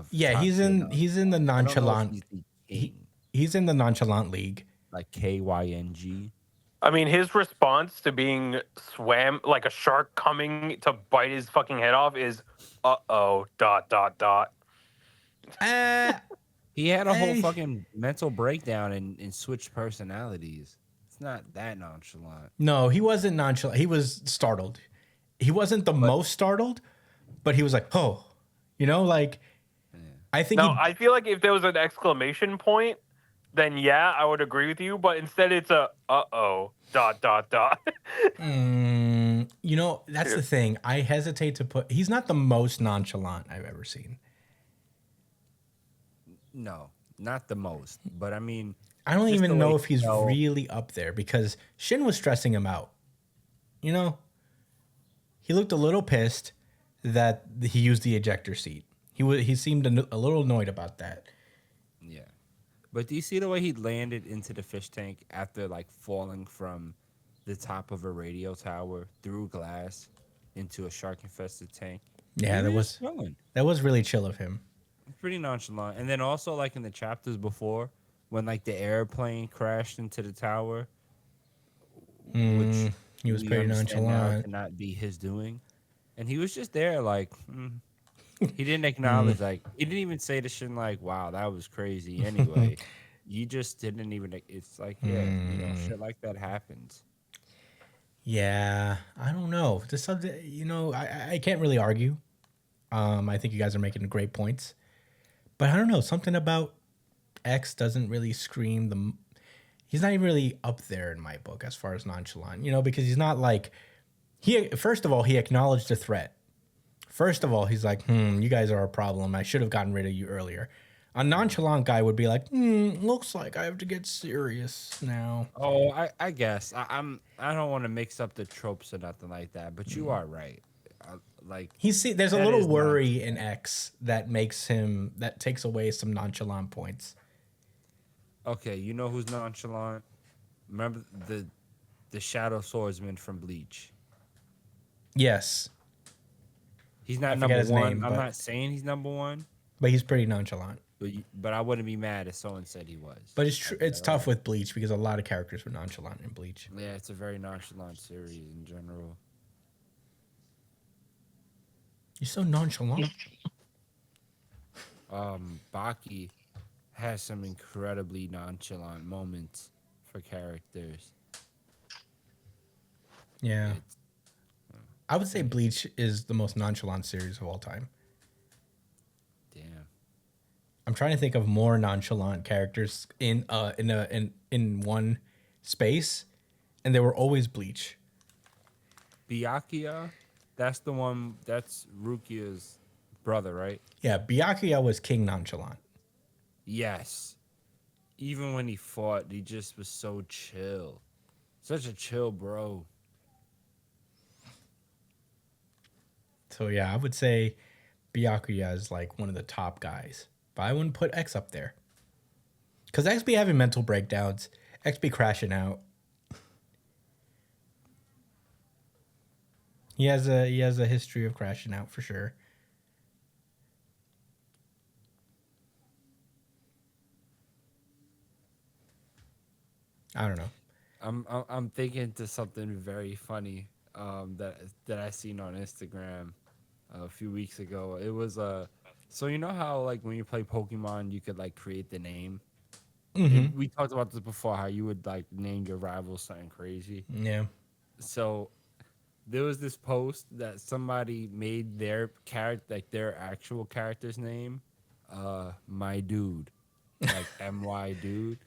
Yeah, he's in the I don't know if nonchalant. he's the king, He's in the nonchalant league. like KYNG. I mean, his response to being swam like a shark coming to bite his fucking head off is, "Uh-oh, ... He had a whole Hey. fucking mental breakdown and switched personalities. It's not that nonchalant. No, he wasn't nonchalant. He was startled. He wasn't the most startled, but he was like, "Oh," like. I think. No, I feel like if there was an exclamation point, then yeah, I would agree with you. But instead, it's a "uh-oh, ... That's the thing. I hesitate to put. He's not the most nonchalant I've ever seen. No, not the most. But I mean, I don't just even the know way if he's he felt. really up there because Shin was stressing him out. He looked a little pissed that he used the ejector seat. He seemed a little annoyed about that. Yeah. But do you see the way he landed into the fish tank after falling from the top of a radio tower through glass into a shark-infested tank? Yeah, He that was chilling. really chill of him. Pretty nonchalant. And then also in the chapters before, when the airplane crashed into the tower, which He was we pretty understand now nonchalant. to not be his doing, and he was just there he didn't acknowledge he didn't even say to Shin wow, that was crazy anyway. You just didn't even. It's shit like that happens. Yeah, I don't know. This subject, I can't really argue. I think you guys are making great points, but I don't know. Something about X doesn't really scream he's not even really up there in my book as far as nonchalant. Because he's not He first of all he acknowledged the threat. First of all, he's like, you guys are a problem. I should have gotten rid of you earlier. A nonchalant guy would be like, looks like I have to get serious now. Oh, I guess I don't want to mix up the tropes or nothing like that, but you are right. Like There's a that little is worry in X that takes away some nonchalant points. okay. You know who's nonchalant? Remember the Shadow Swordsman from Bleach. Yes, He's I not forget number his one. name, I'm but not saying he's number one, but he's pretty nonchalant. but I wouldn't be mad if someone said he was. But it's tough with Bleach because a lot of characters were nonchalant in Bleach. Yeah, it's a very nonchalant series in general. You're so nonchalant. Baki has some incredibly nonchalant moments for characters. Yeah. I would say Bleach is the most nonchalant series of all time. Damn. I'm trying to think of more nonchalant characters in one space, and they were always Bleach. Byakuya, that's the one. That's Rukia's brother, right? Yeah, Byakuya was king nonchalant. Yes. Even when he fought, he just was so chill. Such a chill bro. So yeah, I would say Byakuya is like one of the top guys, but I wouldn't put X up there because X be having mental breakdowns. X be crashing out. He has a history of crashing out for sure. I don't know. I'm thinking to something very funny that I seen on Instagram a few weeks ago. It was so you know how like when you play Pokemon you could like create the name. We talked about this before, how you would like name your rivals something crazy. Yeah. So there was this post that somebody made their character, like their actual character's name, my dude, like my dude.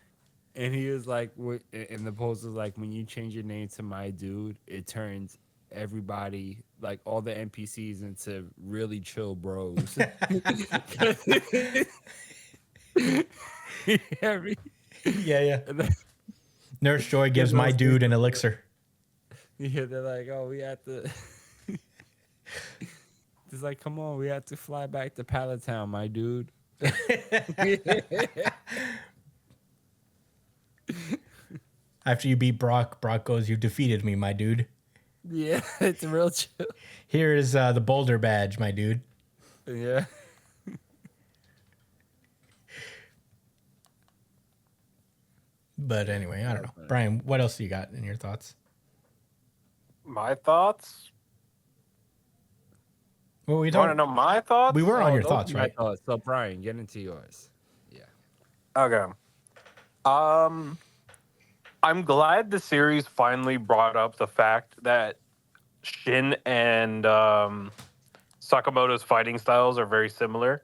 And he was like, and the post was like, when you change your name to my dude, it turns everybody, like all the NPCs, into really chill bros. Every, Yeah. and then, Nurse Joy gives my dude an elixir. yeah, they're like, oh, we have to. It's like, come on, we have to fly back to Palatown, my dude. After you beat Brock, Brock goes, "You defeated me, my dude. Yeah, it's real chill. Here is the Boulder badge, my dude." Yeah. But anyway, I don't know. Brian, what else do you got in your thoughts? My thoughts? What were we You want to talking? know my thoughts? We were on your those thoughts, are my right? thoughts. So, Brian, get into yours. Yeah. Okay. I'm glad the series finally brought up the fact that Shin and Sakamoto's fighting styles are very similar.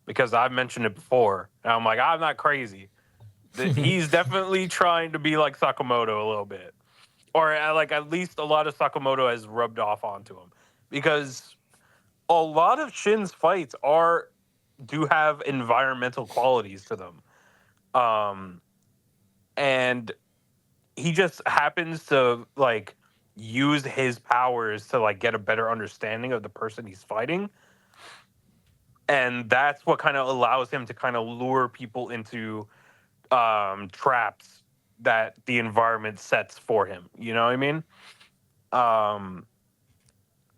Because I've mentioned it before. And I'm like, I'm not crazy. He's definitely trying to be like Sakamoto a little bit. Or like at least a lot of Sakamoto has rubbed off onto him. Because a lot of Shin's fights do have environmental qualities to them. And he just happens to like use his powers to like get a better understanding of the person he's fighting. And that's what kind of allows him to kind of lure people into traps that the environment sets for him. You know what I mean?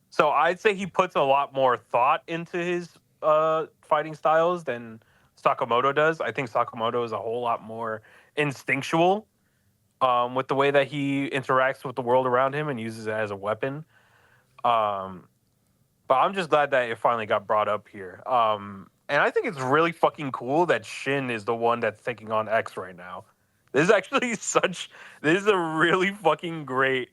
So I'd say he puts a lot more thought into his fighting styles than Sakamoto does. I think Sakamoto is a whole lot more instinctual with the way that he interacts with the world around him and uses it as a weapon. But I'm just glad that it finally got brought up here. And I think it's really fucking cool that Shin is the one that's taking on X right now. This is actually this is a really fucking great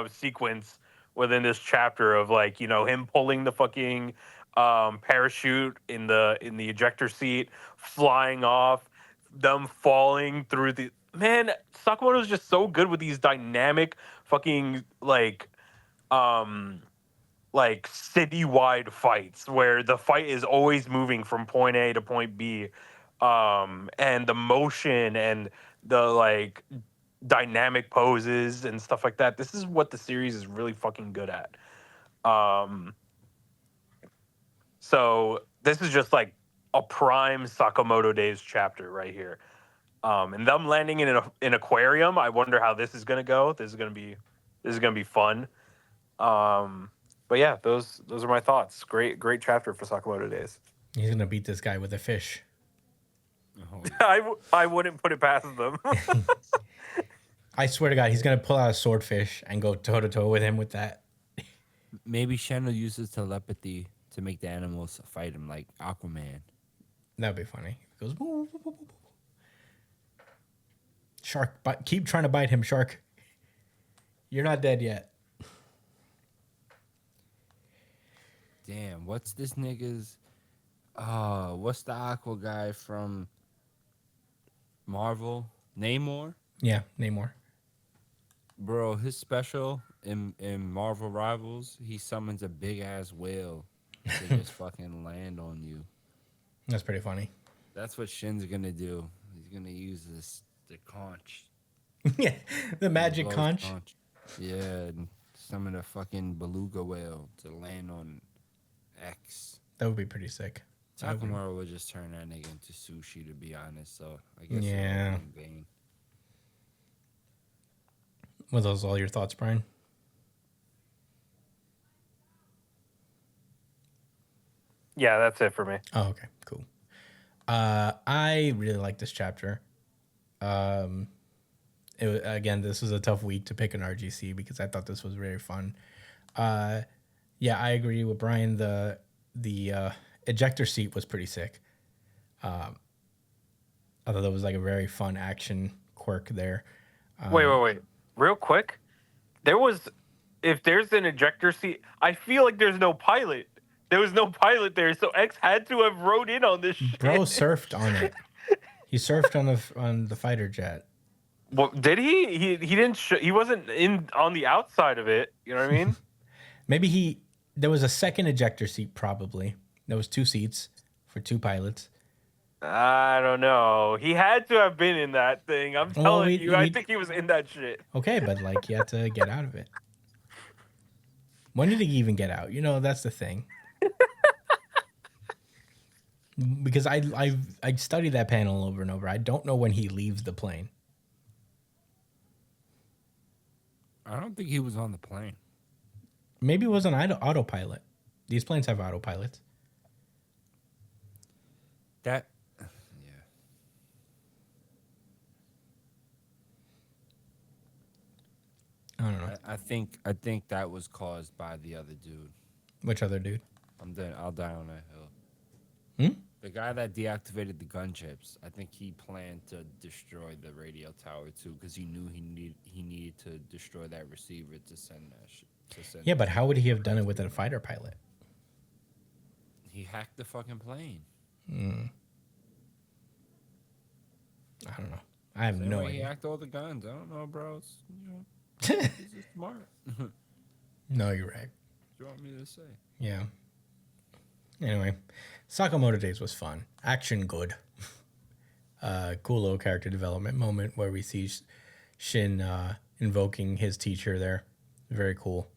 sequence within this chapter of like, you know, him pulling the fucking parachute in the ejector seat, flying off, them falling through the man. Sakamoto's just so good with these dynamic fucking like like citywide fights where the fight is always moving from point A to point B, and the motion and the like dynamic poses and stuff like that. This is what the series is really fucking good at. Um, so this is just like a prime Sakamoto Days chapter right here. And them landing in an aquarium. I wonder how this is gonna go. This is gonna be fun. But yeah, those are my thoughts. Great chapter for Sakamoto Days. He's gonna beat this guy with a fish. Oh, I wouldn't put it past them. I swear to God, he's gonna pull out a swordfish and go toe to toe with him with that. maybe Shen will use his telepathy to make the animals fight him like Aquaman. That'd be funny. He goes, "Woo, woo, woo, woo, woo." Shark, keep trying to bite him, shark. You're not dead yet. Damn, what's this nigga's? What's the Aqua guy from Marvel? Namor? Yeah, Namor. Bro, his special in Marvel Rivals, he summons a big ass whale to just fucking land on you. That's pretty funny. That's what Shin's gonna do. He's gonna use the conch. Yeah, the magic Glow's conch. Yeah, and summon a fucking beluga whale to land on X. That would be pretty sick. Takamura would just turn that nigga into sushi, to be honest. So I guess Yeah. in vain. Were those all your thoughts, Brian? Yeah, that's it for me. Oh, okay, cool. I really like this chapter. Again, this was a tough week to pick an RGC because I thought this was very fun. Yeah, I agree with Brian. The ejector seat was pretty sick. I thought that was like a very fun action quirk there. Wait. Real quick. If there's an ejector seat, I feel like there's no pilot. There was no pilot there, so X had to have rode in on this shit. Bro surfed on it. He surfed on the fighter jet. Well, did he? He didn't. He wasn't in on the outside of it. You know what I mean? Maybe there was a second ejector seat, probably. There was 2 seats for 2 pilots. I don't know. He had to have been in that thing. I'm telling you. I think he was in that shit. Okay, but like he had to get out of it. When did he even get out? You know, that's the thing. Because I studied that panel over and over. I don't know when he leaves the plane. I don't think he was on the plane. Maybe it was an autopilot. These planes have autopilots. That, yeah. I don't know. I think that was caused by the other dude. Which other dude? I'll die on that hill. Hmm? The guy that deactivated the gunchips, I think he planned to destroy the radio tower too, because he knew he needed to destroy that receiver to send that shit. Yeah, but how would he have done it with a fighter pilot? He hacked the fucking plane. I don't know. I have Same no way he idea. hacked all the guns. I don't know, bro. It's, he's just smart. No, you're right. What do you want me to say? Yeah. Anyway, Sakamoto Days was fun. Action good. Cool little character development moment where we see Shin invoking his teacher there. Very cool.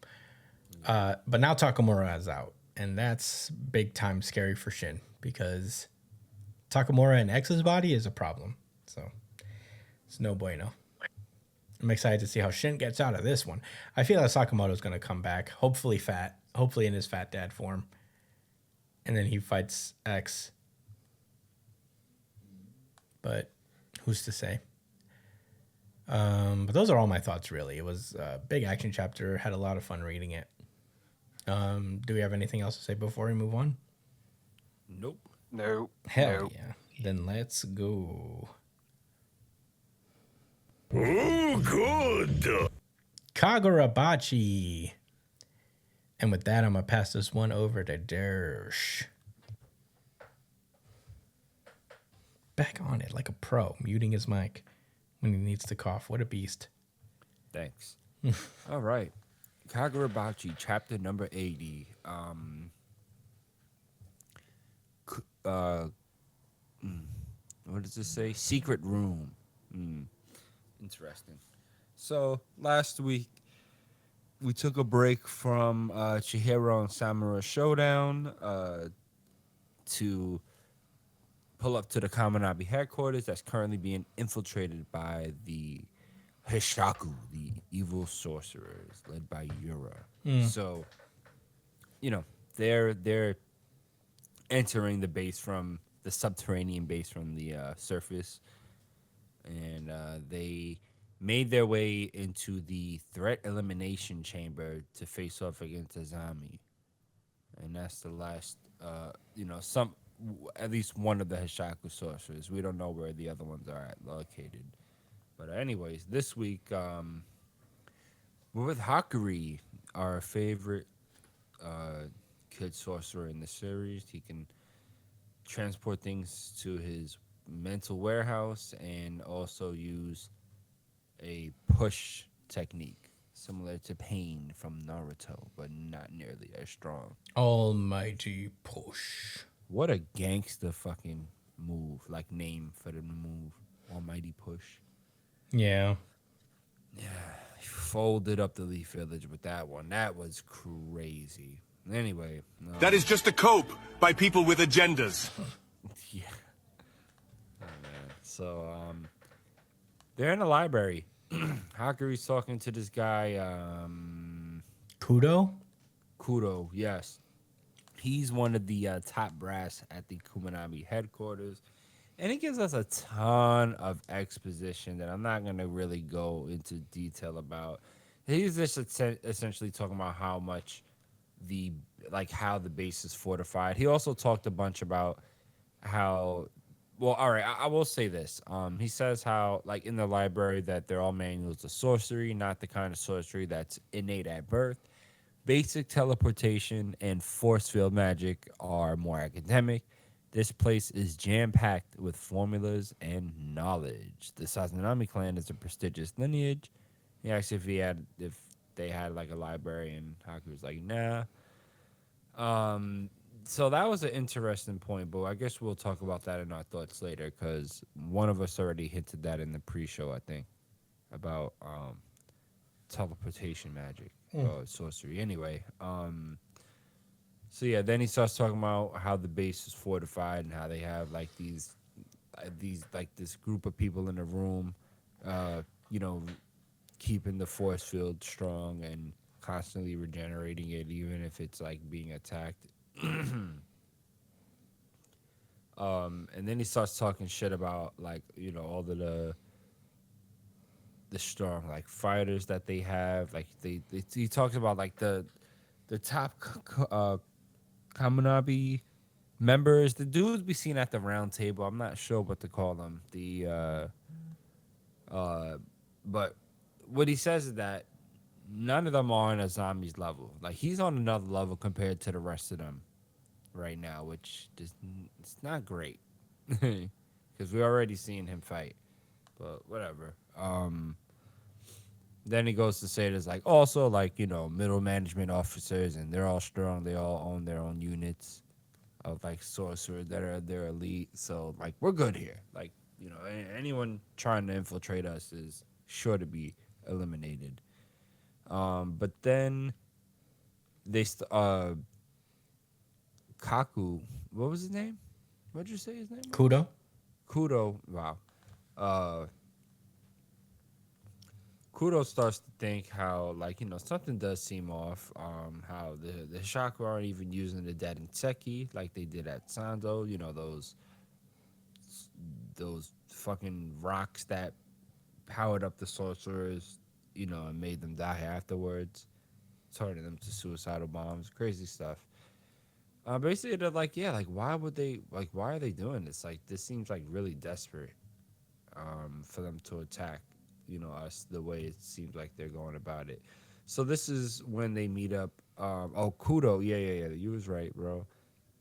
But now Takamura is out. And that's big time scary for Shin because Takamura in X's body is a problem. So it's no bueno. I'm excited to see how Shin gets out of this one. I feel like Sakamoto's going to come back, hopefully fat, hopefully in his fat dad form. And then he fights X. But who's to say? But those are all my thoughts, really. It was a big action chapter. Had a lot of fun reading it. Do we have anything else to say before we move on? Nope. No. Hell no. yeah. Then let's go. Oh, good. Kagurabachi. And with that, I'm going to pass this one over to Dersh. Back on it like a pro, muting his mic when he needs to cough. What a beast. Thanks. All right. Kagurabachi, chapter number 80. c- uh, what does this say? Secret room. Interesting. So last week we took a break from Chihiro and Samura showdown to pull up to the Kamanabi headquarters that's currently being infiltrated by the Hishaku, the evil sorcerers led by Yura. So, you know, they're entering the base from the subterranean base from the surface, and they made their way into the threat elimination chamber to face off against Azami, and that's the last. At least one of the Hishaku sorcerers. We don't know where the other ones are located. But anyways, this week we're with Hakuri, our favorite kid sorcerer in the series. He can transport things to his mental warehouse and also use a push technique similar to Pain from Naruto, but not nearly as strong. Almighty push. What a gangster fucking move, like name for the move. Almighty push. Yeah. He folded up the Leaf Village with that one. That was crazy. Anyway. That is just a cope by people with agendas. Yeah. Oh, man. So, they're in the library. Hakuri's talking to this guy, Kudo? Kudo, yes. He's one of the top brass at the Kumanami headquarters. And he gives us a ton of exposition that I'm not going to really go into detail about. He's just essentially talking about how much how the base is fortified. He also talked a bunch about how, well, all right, I will say this. He says how, like, in the library that they're all manuals of sorcery, not the kind of sorcery that's innate at birth. Basic teleportation and force field magic are more academic. This place is jam-packed with formulas and knowledge. The Sazanami clan is a prestigious lineage. He asked if they had like a library, and Haku was like, nah. So that was an interesting point, but I guess we'll talk about that in our thoughts later, because one of us already hinted that in the pre-show, I think, about teleportation magic, sorcery. Anyway, so yeah, then he starts talking about how the base is fortified and how they have like these like this group of people in a room, you know, keeping the force field strong and constantly regenerating it, even if it's like being attacked. And then he starts talking shit about like, you know, all of the strong like fighters that they have. Like he talks about like the top Kamunabi members, the dudes we seen at the round table. I'm not sure what to call them. But what he says is that none of them are on a zombie's level. Like he's on another level compared to the rest of them right now, which just it's not great because we already seen him fight. But whatever. Then he goes to say there's like also like, you know, middle management officers, and they're all strong. They all own their own units of like sorcerers that are their elite. So like we're good here. Like, you know, anyone trying to infiltrate us is sure to be eliminated. But then Kaku, what was his name? What did you say his name was? Kudo? Kudo, wow. Kudo starts to think how, like, you know, something does seem off. How the Shaku aren't even using the Denseki like they did at Sando. You know, those fucking rocks that powered up the sorcerers, you know, and made them die afterwards, turning them to suicidal bombs, crazy stuff. Basically, they're like, yeah, like, why are they doing this? Like, this seems like really desperate for them to attack, you know, us the way it seems like they're going about it. So this is when they meet up. Kudo, yeah, you was right, bro.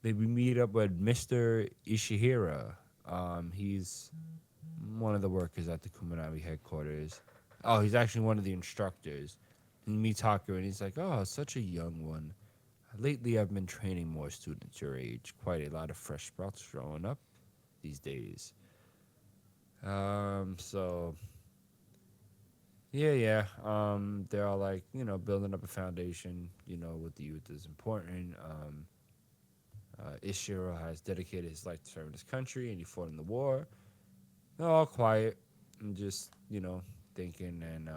They meet up with Mr. Ishihira. He's one of the workers at the Kumanami headquarters. Oh, he's actually one of the instructors. And he meets Haku, and he's like, "Oh, such a young one. Lately, I've been training more students your age. Quite a lot of fresh sprouts showing up these days." So yeah. They're all like, building up a foundation. With the youth is important. Ishiro has dedicated his life to serving his country, and he fought in the war. They're all quiet and just, thinking. And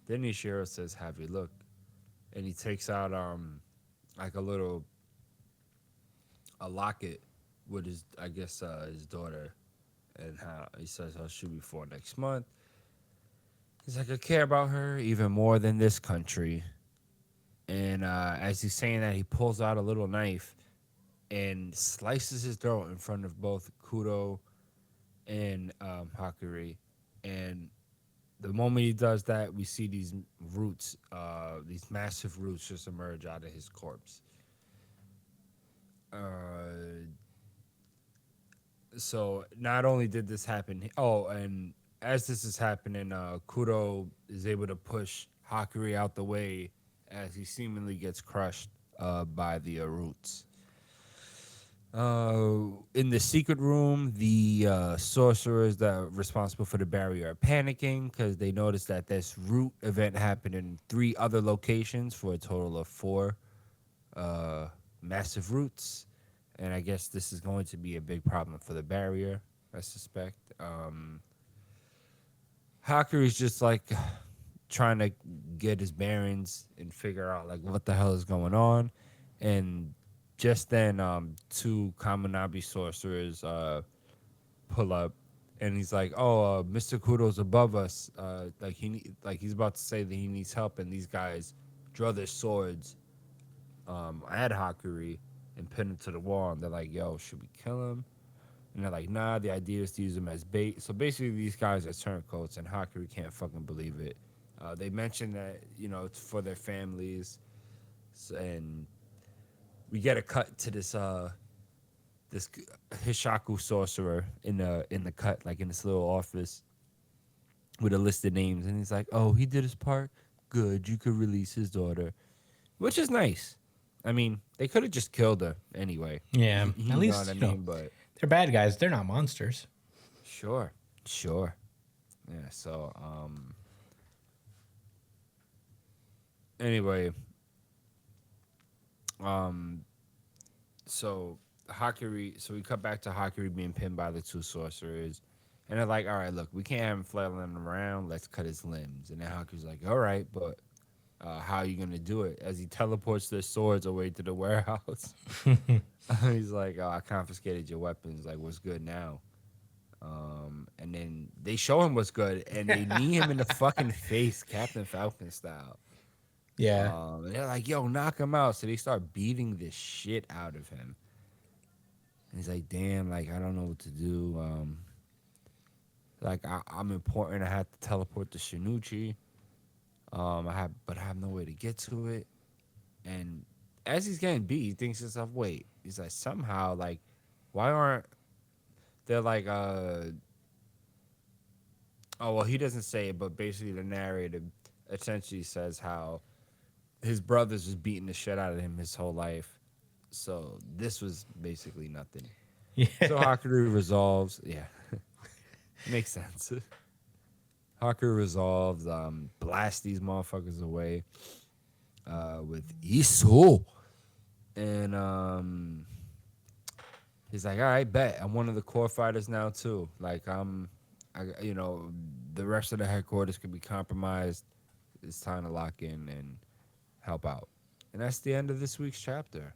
then Ishiro says, "Have you look?" And he takes out like a locket with his, I guess, his daughter, and how he says how she'll be for next month. He's like, "I care about her even more than this country." And as he's saying that, he pulls out a little knife and slices his throat in front of both Kudo and Hakuri. And the moment he does that, we see these roots, these massive roots, just emerge out of his corpse. So not only did this happen, and as this is happening, Kudo is able to push Hakuri out the way as he seemingly gets crushed by the roots. In the secret room, the sorcerers that are responsible for the barrier are panicking because they noticed that this root event happened in 3 other locations for a total of 4 massive roots. And I guess this is going to be a big problem for the barrier, I suspect. Haku's just like trying to get his bearings and figure out like what the hell is going on. And just then, 2 Kaminabi sorcerers pull up, and he's like, "Oh, Mr. Kudo's above us. Like he's about to say that he needs help." And these guys draw their swords at Hakuri and pin him to the wall. And they're like, "Yo, should we kill him?" And they're like, "Nah, the idea is to use him as bait." So basically, these guys are turncoats, and Hakuri can't fucking believe it. They mentioned that it's for their families, and we get a cut to this Hishaku sorcerer in the cut, like in this little office with a list of names, and he's like, "Oh, he did his part. Good, you could release his daughter," which is nice. I mean, they could have just killed her anyway. Yeah, at You know what least I mean? But they're bad guys. They're not monsters. sure, yeah. So anyway, um, so so we cut back to Hakuri being pinned by the 2 sorcerers. And they're like, "All right, look, we can't have him flailing around. Let's cut his limbs." And then Hakuri's like, "All right, but how are you going to do it?" As he teleports their swords away to the warehouse. He's like, "Oh, I confiscated your weapons. Like, what's good now?" And then they show him what's good, and they knee him in the fucking face, Captain Falcon style. Yeah. And they're like, "Yo, knock him out." So they start beating the shit out of him. And he's like, "Damn, like, I don't know what to do. Like, I'm important. I have to teleport to Shinuchi. But I have no way to get to it." And as he's getting beat, he thinks to himself, "Wait," he's like, "Somehow, like, why aren't they're like, oh, well, he doesn't say it, but basically the narrative essentially says how his brothers was beating the shit out of him his whole life. So this was basically nothing." Yeah. So Hakuru resolves, yeah, makes sense. Hakuru resolves, blast these motherfuckers away with Iso. And he's like, "All right, bet. I'm one of the core fighters now too. Like the rest of the headquarters could be compromised. It's time to lock in and help out." And that's the end of this week's chapter.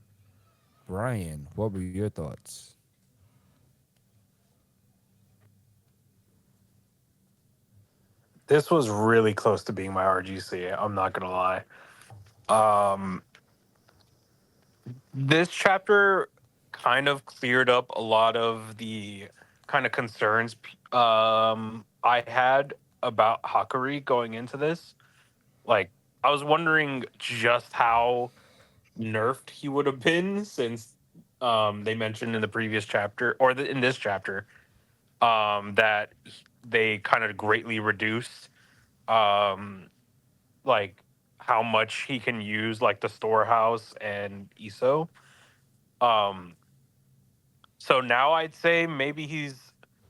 Brian, what were your thoughts? This was really close to being my RGC. I'm not gonna lie. Um, this chapter kind of cleared up a lot of the kind of concerns I had about Hakuri going into this. Like, I was wondering just how nerfed he would have been since they mentioned in the previous chapter or in this chapter that they kind of greatly reduced um, like how much he can use like the storehouse and ISO. Um, so now I'd say maybe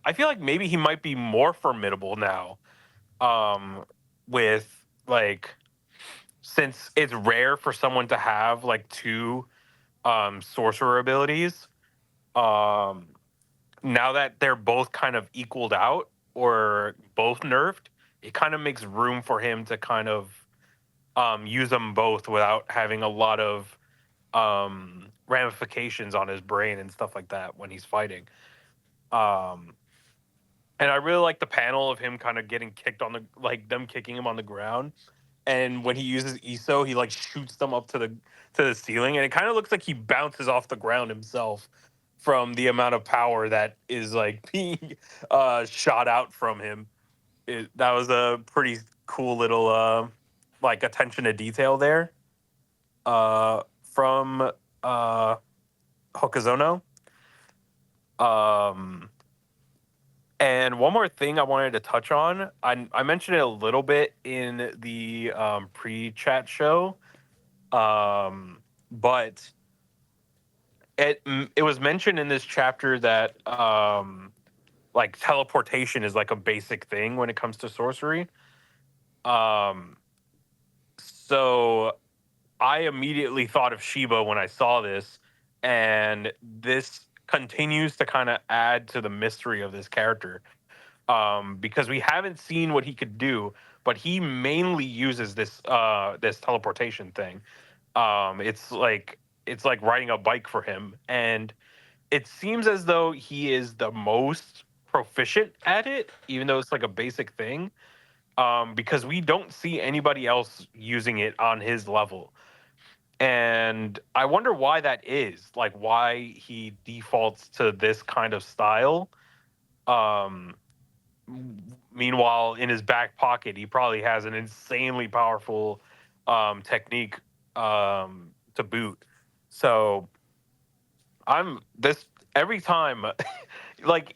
I feel like maybe he might be more formidable now. With like since it's rare for someone to have like two sorcerer abilities. Um, Now that they're both kind of equaled out or both nerfed, it kind of makes room for him to kind of use them both without having a lot of ramifications on his brain and stuff like that when he's fighting. Um, and I really like the panel of him kind of getting kicked on the like them kicking him on the ground. And when he uses ESO, he like shoots them up to the ceiling, and it kind of looks like he bounces off the ground himself from the amount of power that is like being shot out from him. That was a pretty cool little like attention to detail there from Hokazono. Um, and one more thing I wanted to touch on, I mentioned it a little bit in the pre-chat show, but it was mentioned in this chapter that like teleportation is like a basic thing when it comes to sorcery. Um, so I immediately thought of Shiba when I saw this, and this continues to kind of add to the mystery of this character. Because we haven't seen what he could do, but he mainly uses this teleportation thing. It's like riding a bike for him, and it seems as though he is the most proficient at it, even though it's like a basic thing. Because we don't see anybody else using it on his level. And I wonder why that is, like why he defaults to this kind of style. Um, Meanwhile, in his back pocket, he probably has an insanely powerful technique to boot. So I'm this every time, like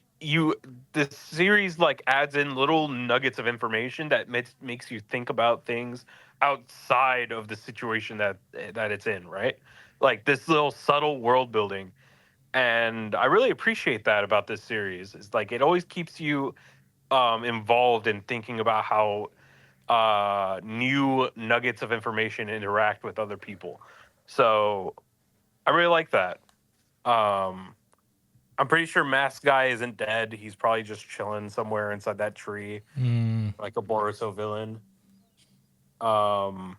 this series like adds in little nuggets of information that makes you think about things outside of the situation that it's in, right? Like this little subtle world building, and I really appreciate that about this series. It's like it always keeps you involved in thinking about how new nuggets of information interact with other people. So I really like that. Um, I'm pretty sure Mask Guy isn't dead. He's probably just chilling somewhere inside that tree, Mm, like a Boruto villain. Um,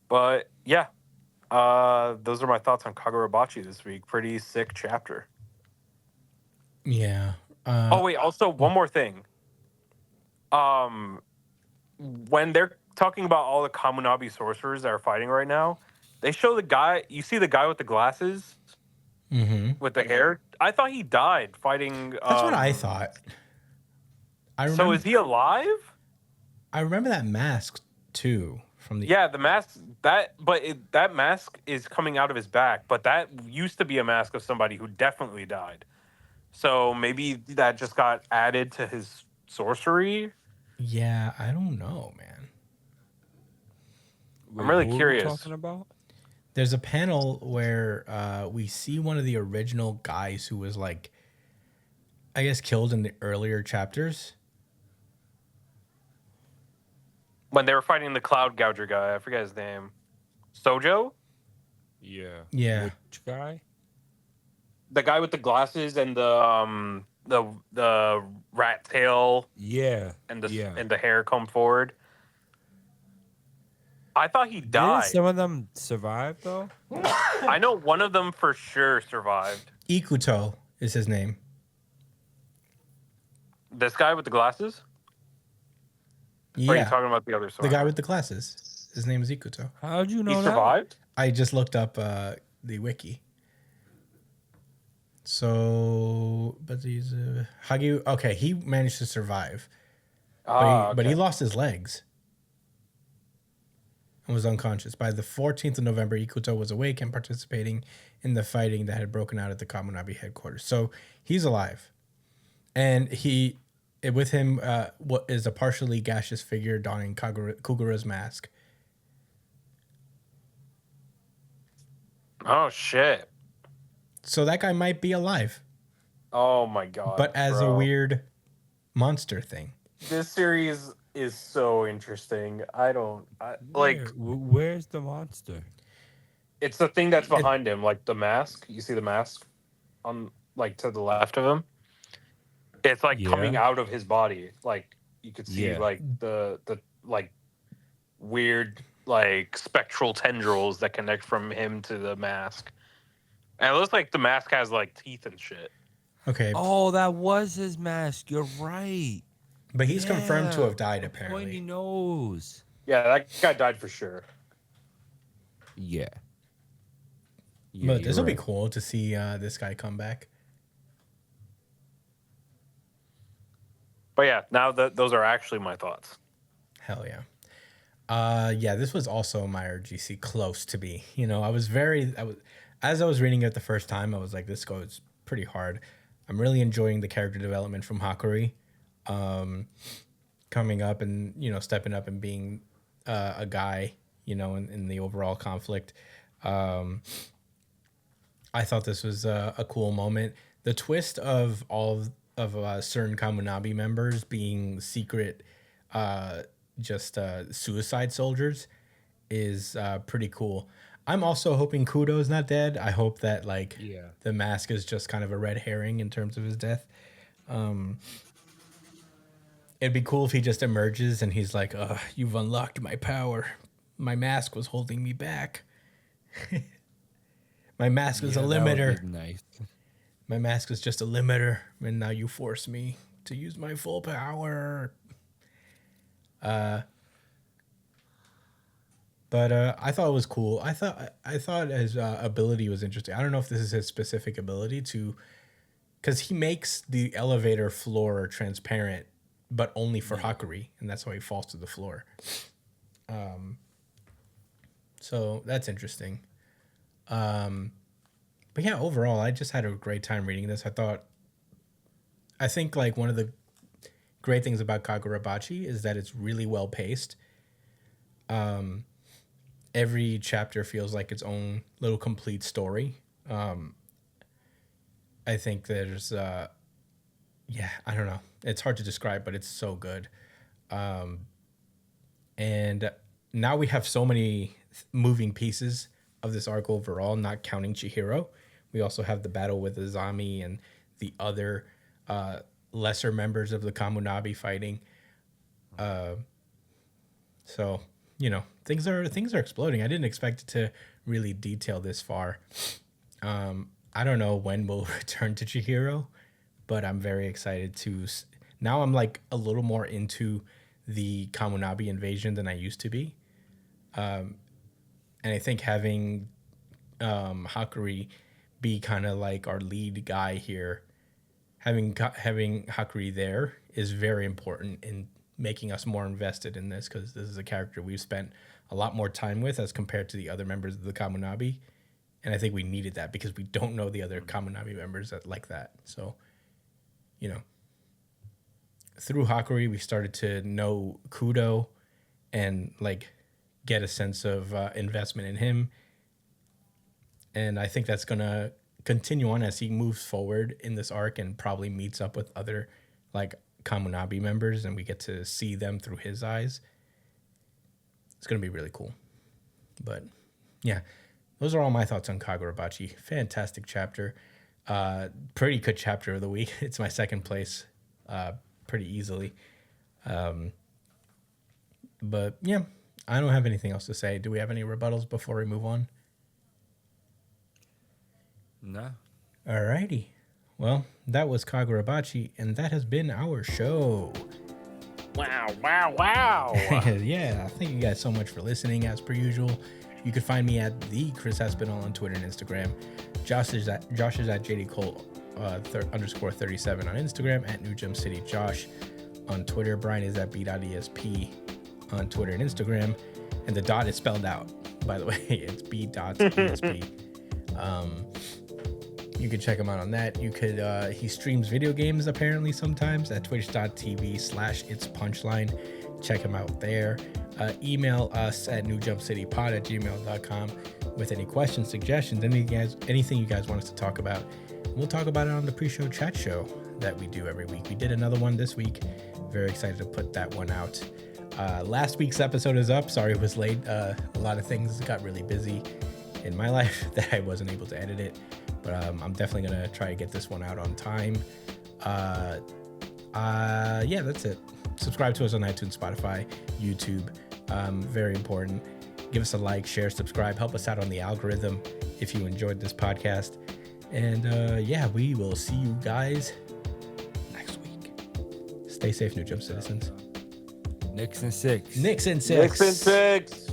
but yeah, those are my thoughts on Kagurabachi this week. Pretty sick chapter. yeah. Oh wait, also one more thing. Um, when they're talking about all the Kamunabi sorcerers that are fighting right now, they show the guy. You see the guy with the glasses hmm with the hair. I thought he died fighting. That's what I thought. I So is remember. he alive? I remember that mask too from the. Yeah, the mask that mask is coming out of his back, but that used to be a mask of somebody who definitely died. So maybe that just got added to his sorcery. Yeah, I don't know, man. I'm Wait, really who are we curious. talking about? There's a panel where we see one of the original guys who was like, I guess, killed in the earlier chapters. When they were fighting the Cloud Gouger guy, I forget his name. Sojo? Yeah. Yeah. Which guy? The guy with the glasses and the rat tail Yeah. and Yeah. the hair come forward. I thought he Didn't died. some of them survive though? I know one of them for sure survived. Ikuto is his name. This guy with the glasses? Or are you Yeah, talking about the other the survivor? guy with the glasses. His name is Ikuto. How'd you know He that? survived? I just looked up the wiki. So, but he's Hagi. Okay, he managed to survive, but he Okay. lost his legs and was unconscious. By the 14th of November, Ikuto was awake and participating in the fighting that had broken out at the Kamunabi headquarters. So he's alive, and with him what is a partially gaseous figure donning Kugura's mask. Oh shit. So that guy might be alive, Oh my god. but as a bro. weird monster thing. This series is so interesting. Where's the monster? It's the thing that's behind him, like the mask. You see the mask on like to the left of him? It's like coming Yeah. out of his body. Like you could see Yeah. like the like weird like spectral tendrils that connect from him to the mask. And it looks like the mask has like teeth and shit. Okay, Oh, that was his mask. You're right. but he's confirmed to Yeah, have died a pointy apparently. nose. Yeah, that guy died for sure. Yeah. But this will be right. cool to see this guy come back. But yeah, now that those are actually my thoughts. Hell yeah. Yeah, this was also my RGC close to be. You know, as I was reading it the first time, I was like, this goes pretty hard. I'm really enjoying the character development from Hakuri, coming up and, you know, stepping up and being a guy, you know, in the overall conflict. I thought this was a cool moment. The twist of all of certain Kamunabi members being secret suicide soldiers is pretty cool. I'm also hoping Kudo's not dead. I hope that like Yeah. the mask is just kind of a red herring in terms of his death. It'd be cool if he just emerges and he's like, you've unlocked my power. My mask was holding me back. My mask is a that would limiter. be nice. My mask is just a limiter, and now you force me to use my full power. But I thought it was cool. I thought his ability was interesting. I don't know if this is his specific ability to, because he makes the elevator floor transparent, but only for Hakuri, and that's why he falls to the floor. So that's interesting. But yeah, overall, I just had a great time reading this. I think like one of the great things about Kagurabachi is that it's really well paced. Every chapter feels like its own little complete story. I think there's, I don't know. It's hard to describe, but it's so good. And now we have so many moving pieces of this arc overall, not counting Chihiro. We also have the battle with Azami and the other lesser members of the Kamunabi fighting. So, you know, things are exploding. I didn't expect it to really detail this far. I don't know when we'll return to Chihiro, but I'm very excited to. Now I'm like a little more into the Kamunabi invasion than I used to be. And I think having Hakuri be kind of like our lead guy here, having Hakuri there is very important in making us more invested in this, because this is a character we've spent a lot more time with as compared to the other members of the Kamunabi. And I think we needed that because we don't know the other Kamunabi members like that. So, you know, through Hakuri, we started to know Kudo and like get a sense of investment in him. And I think that's going to continue on as he moves forward in this arc and probably meets up with other like Kamunabi members, and we get to see them through his eyes. It's going to be really cool. But yeah, those are all my thoughts on Kagurabachi. Fantastic chapter. Pretty good chapter of the week. It's my second place pretty easily. But yeah, I don't have anything else to say. Do we have any rebuttals before we move on? No. Alrighty. Well, that was Kagurabachi, and that has been our show. Wow, wow, wow. Yeah, thank you guys so much for listening, as per usual. You can find me at the Chris Aspinall on Twitter and Instagram. Josh is at JDCole _37 on Instagram, at New Gem City Josh on Twitter. Brian is at b.esp on Twitter and Instagram. And the dot is spelled out, by the way. It's b.esp. You can check him out on that. You could, he streams video games apparently sometimes at twitch.tv/itspunchline. Check him out there. Email us at newjumpcitypod@gmail.com. with any questions, suggestions, anything you guys want us to talk about. We'll talk about it on the pre-show chat show that we do every week. We did another one this week. Very excited to put that one out. Last week's episode is up. Sorry it was late. A lot of things got really busy in my life that I wasn't able to edit it. But I'm definitely going to try to get this one out on time. Yeah, that's it. Subscribe to us on iTunes, Spotify, YouTube. Very important. Give us a like, share, subscribe. Help us out on the algorithm if you enjoyed this podcast. And yeah, we will see you guys next week. Stay safe, New Jump citizens. Knicks and 6. Knicks and 6. Knicks and 6.